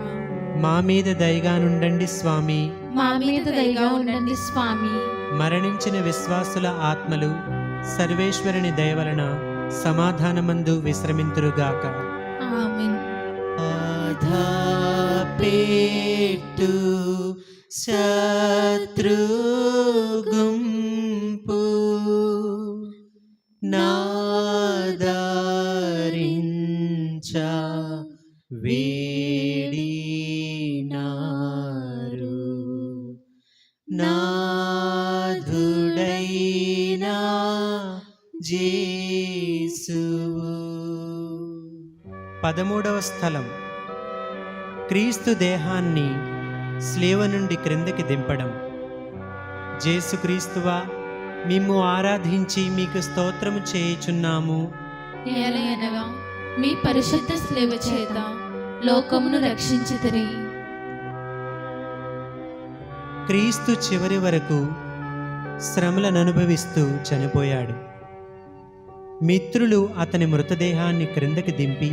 మా మీద దయగా నుండండి స్వామి. మా మీద దయగా ఉండండి స్వామి. మరణించిన విశ్వాసుల ఆత్మలు సర్వేశ్వరుని దయ వలన సమాధానమందు విశ్రమింతురుగాక. ఆమేన్. పెట్టు శత్రుగుంపు నాదారించ వేడినారు నాథుడైనా జేసువు. 13వ స్థలం, క్రీస్తు దేహాన్ని స్లేవ నుండి క్రిందకి దింపడం. జేసుక్రీస్తువా, మిమ్ము ఆరాధించి మీకు స్తోత్రము చేయుచున్నాము. ఏలయనగా మీ పరిశుద్ధ స్లేవ చేత లోకమును రక్షించితిరి. క్రీస్తు చివరి వరకు శ్రమలను అనుభవిస్తూ చనిపోయాడు. మిత్రులు అతని మృతదేహాన్ని క్రిందకి దింపి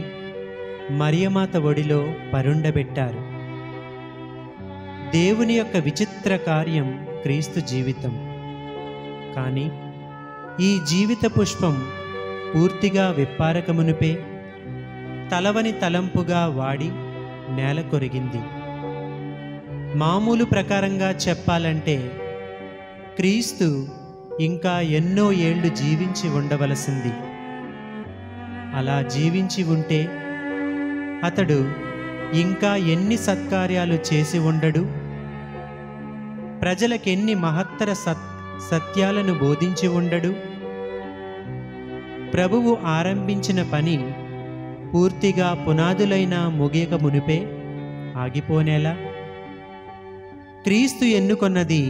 మరియమాత ఒడిలో పరుండబెట్టారు. దేవుని యొక్క విచిత్ర కార్యం క్రీస్తు జీవితం. కానీ ఈ జీవిత పుష్పం పూర్తిగా విప్పారకమునుపే తలవని తలంపుగా వాడి నేల కొరిగింది. మామూలు ప్రకారంగా చెప్పాలంటే క్రీస్తు ఇంకా ఎన్నో ఏళ్ళు జీవించి ఉండవలసింది. అలా జీవించి ఉంటే అతడు ఇంకా ఎన్ని సత్కార్యాలు చేసి ఉండడు, ప్రజలకెన్ని మహత్తర సత్యాలను బోధించి ఉండడు. ప్రభువు ఆరంభించిన పని పూర్తిగా పునాదులైన ముగియక మునిపే ఆగిపోనేలా. క్రీస్తు ఎన్నుకొన్నది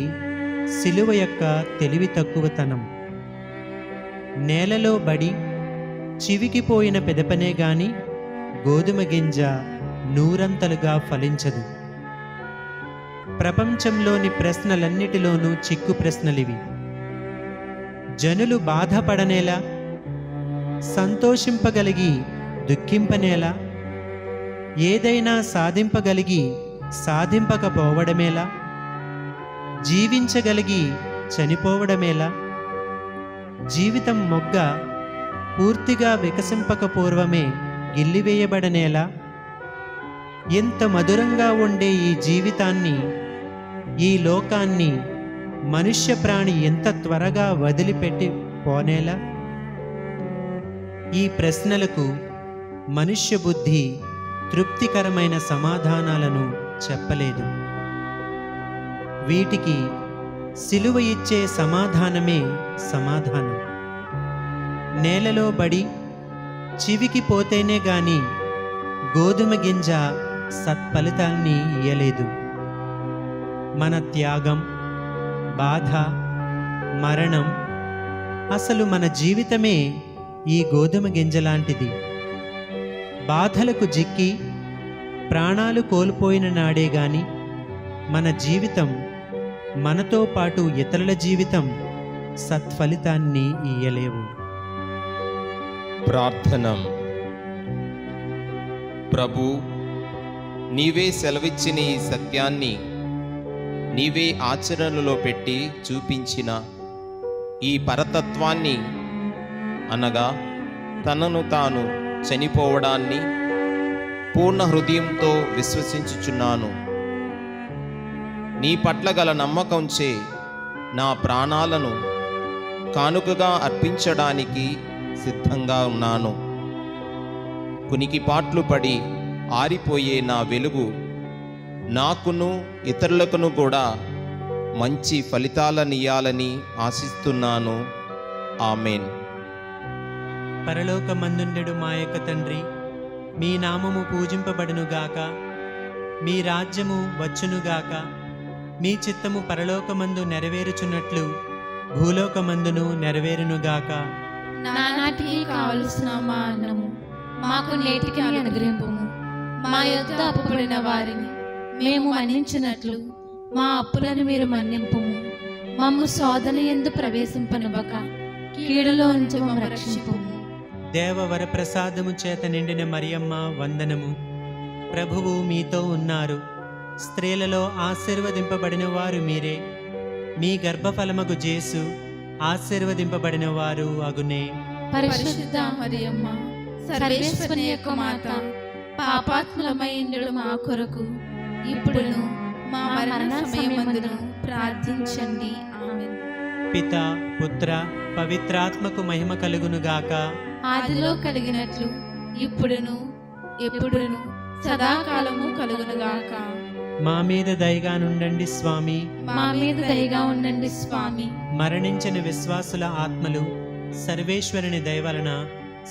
సిలువ యొక్క తెలివి తక్కువతనం. నేలలో బడి చివికిపోయిన పెదపనే గాని గోధుమ గింజ నూరంతలుగా ఫలించదు. ప్రపంచంలోని ప్రశ్నలన్నిటిలోనూ చిక్కు ప్రశ్నలివి. జనులు బాధపడనేలా, సంతోషింపగలిగి దుఃఖింపనేలా, ఏదైనా సాధింపగలిగి సాధింపకపోవడమేలా, జీవించగలిగి చనిపోవడమేలా, జీవితం మొగ్గ పూర్తిగా వికసింపక పూర్వమే గిల్లివేయబడనేలా, ఎంత మధురంగా ఉండే ఈ జీవితాన్ని, ఈ లోకాన్ని మనుష్య ప్రాణి ఎంత త్వరగా వదిలిపెట్టి పోనేలా. ఈ ప్రశ్నలకు మనుష్య బుద్ధి తృప్తికరమైన సమాధానాలను చెప్పలేదు. వీటికి సిలువ ఇచ్చే సమాధానమే సమాధానం. నేలలో బడి చివికి పోతేనే గాని గోధుమ గింజ సత్ఫలితాన్ని ఇయ్యలేదు. మన త్యాగం, బాధ, మరణం, అసలు మన జీవితమే ఈ గోధుమ గింజలాంటిది. బాధలకు జిక్కి ప్రాణాలు కోల్పోయిన నాడే గాని మన జీవితం, మనతో పాటు ఇతరుల జీవితం సత్ఫలితాన్ని ఇయ్యలేవు. ప్రార్థన. ప్రభు, నీవే సెలవిచ్చిన ఈ సత్యాన్ని నీవే ఆచరణలో పెట్టి చూపించిన ఈ పరతత్వాన్ని, అనగా తనను తాను చనిపోవడాన్ని పూర్ణ హృదయంతో విశ్వసించుచున్నాను. నీ పట్ల గల నమ్మకంచే నా ప్రాణాలను కానుకగా అర్పించడానికి సిద్ధంగా ఉన్నాను. కునికిపాట్లు పడి ఆరిపోయే నా వెలుగు నాకును ఇతరులకును కూడా మంచి ఫలితాలనియాలని ఆశిస్తున్నాను. ఆమెన్. పరలోకమందుండెడు మా యొక్క తండ్రి, మీ నామము పూజింపబడునుగాక, మీ రాజ్యము వచ్చునుగాక, మీ చిత్తము పరలోకమందు నెరవేరుచున్నట్లు భూలోకమందును నెరవేరునుగాక. నానాటికి కావలసిన మా అన్నము మాకు నేటికి అనుగ్రహింపుము. మా యొద్ద అప్పుపడిన వారిని మేము మన్నించినట్లు మా అప్పులను మీరు మన్నింపుము. మమ్ము శోధన యందు ప్రవేశింపనివ్వక కీడులో నుంచి మమ్ము రక్షింపుము. దేవ వరప్రసాదము చేత నిండిన మరియమ్మ వందనము. ప్రభువు మీతో ఉన్నారు. స్త్రీలలో ఆశీర్వదింపబడిన వారు మీరే. మీ గర్భఫలమగు జేసు ఆశీర్వదింపబడిన వారు అగునే. పరిశుద్ధ మరియమ్మ, సర్వేశ్వరుని యొక్క మాత, పాపాత్ములమైండు మా కొరకు ఇప్పుడును మా మరణ సమయమందును ప్రార్థించండి. ఆమేన్. పిత, పుత్ర, పవిత్రాత్మకు మహిమ కలుగునుగాక. ఆదిలో కలిగినట్లు ఇప్పుడును ఎప్పుడును సదాకాలము కలుగునుగాక. మా మీద దయగా నుండండి స్వామి. మా మీద దయగా ఉండండి స్వామి. మరణించిన విశ్వాసుల ఆత్మలు సర్వేశ్వరుని దయ వలన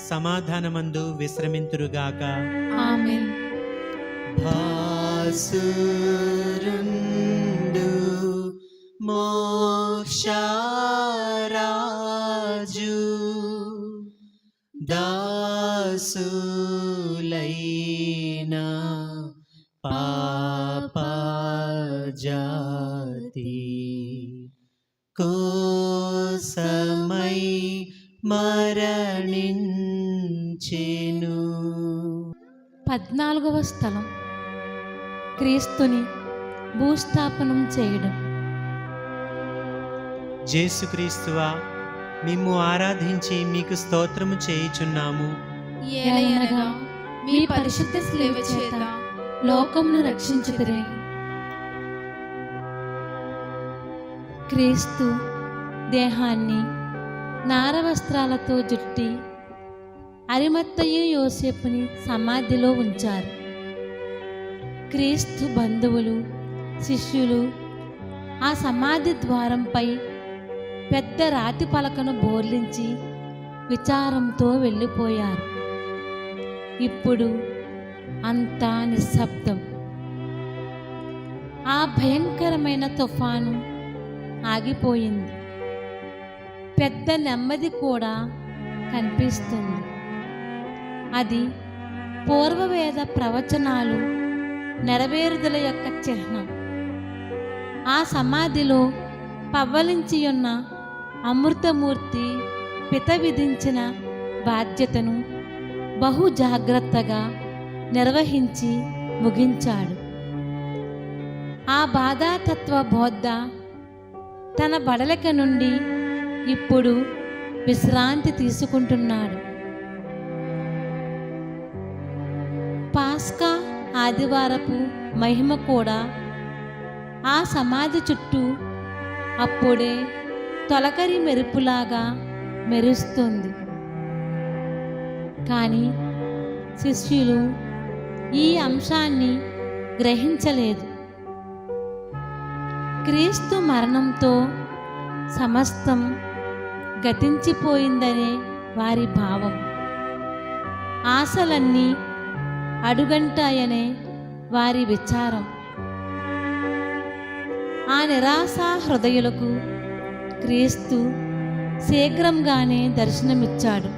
సమాధానమందు విశ్రమింతురుగాక. ఆమేన్. భాసురుండు మోక్షరాజు దాసులైన పాపజాతి కోసమై మరణించెను. 14వ స్థలం క్రీస్తుని భూస్థాపనం చేయడం. యేసుక్రీస్తువా, మిమ్ము ఆరాధించి మీకు స్తోత్రము చేయుచున్నాము. ఏలయనగా మీ పరిశుద్ధ శిలువ చేత లోకమును రక్షించుదురే. క్రీస్తు దేహాన్ని నారవస్త్రాలతో జుట్టి అరిమత్తయి యోసేపుని సమాధిలో ఉంచారు. క్రీస్తు బంధువులు, శిష్యులు ఆ సమాధి ద్వారంపై పెద్ద రాతి పలకను బోర్లించి విచారంతో వెళ్ళిపోయారు. ఇప్పుడు అంతా నిశ్శబ్దం. ఆ భయంకరమైన తుఫాను ఆగిపోయింది. పెద్ద నెమ్మది కూడా కనిపిస్తుంది. అది పూర్వవేద ప్రవచనాలు నెరవేరుదల యొక్క చిహ్నం. ఆ సమాధిలో పవ్వలించి ఉన్న అమృతమూర్తి పిత విధించిన బాధ్యతను బహు జాగ్రత్తగా నిర్వహించి ముగించాడు. ఆ బాధాతత్వ బోద్ధ తన బడలిక నుండి ఇప్పుడు విశ్రాంతి తీసుకుంటున్నాడు. పాస్కా ఆదివారపు మహిమ కూడా ఆ సమాధి చుట్టూ అప్పుడే తొలకరి మెరుపులాగా మెరుస్తుంది. కానీ శిష్యులు ఈ అంశాన్ని గ్రహించలేదు. క్రీస్తు మరణంతో సమస్తం గతించిపోయిందనే వారి భావం. ఆశలన్నీ అడుగంటాయనే వారి విచారం. ఆ నిరాశా హృదయులకు క్రీస్తు శీఘ్రంగానే దర్శనమిచ్చాడు.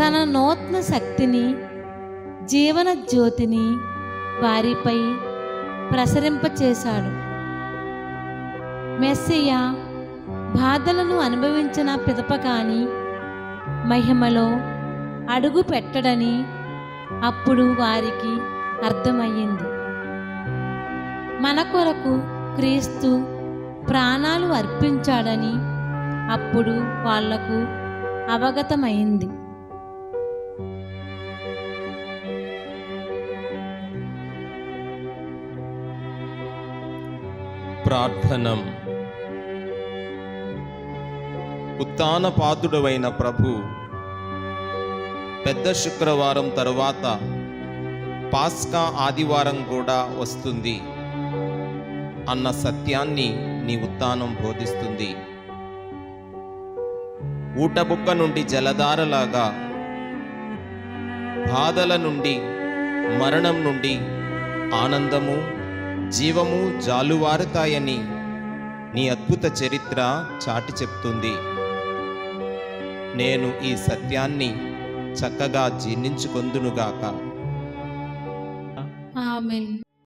తన నూతన శక్తిని, జీవన జ్యోతిని వారిపై ప్రసరింపచేశాడు. మెస్సియా బాధలను అనుభవించిన పిదప కాని మహిమలో అడుగు పెట్టడని అప్పుడు వారికి అర్థమయ్యింది. మన కొరకు క్రీస్తు ప్రాణాలు అర్పించాడని అప్పుడు వాళ్లకు అవగతమైంది. ప్రార్థనం. ఉత్థానపాతుడవైన ప్రభు, పెద్ద శుక్రవారం తరువాత పాస్కా ఆదివారం కూడా వస్తుంది అన్న సత్యాన్ని నీ ఉత్థానం బోధిస్తుంది. ఊటబుక్క నుండి జలధారలాగా బాధల నుండి, మరణం నుండి ఆనందము, జీవము జాలువారుతాయని నీ అద్భుత చరిత్ర చాటి చెప్తుంది. నేను ఈ సత్యాన్ని చక్కగా జీర్ణించుకొందునుగాక. ఆమేన్.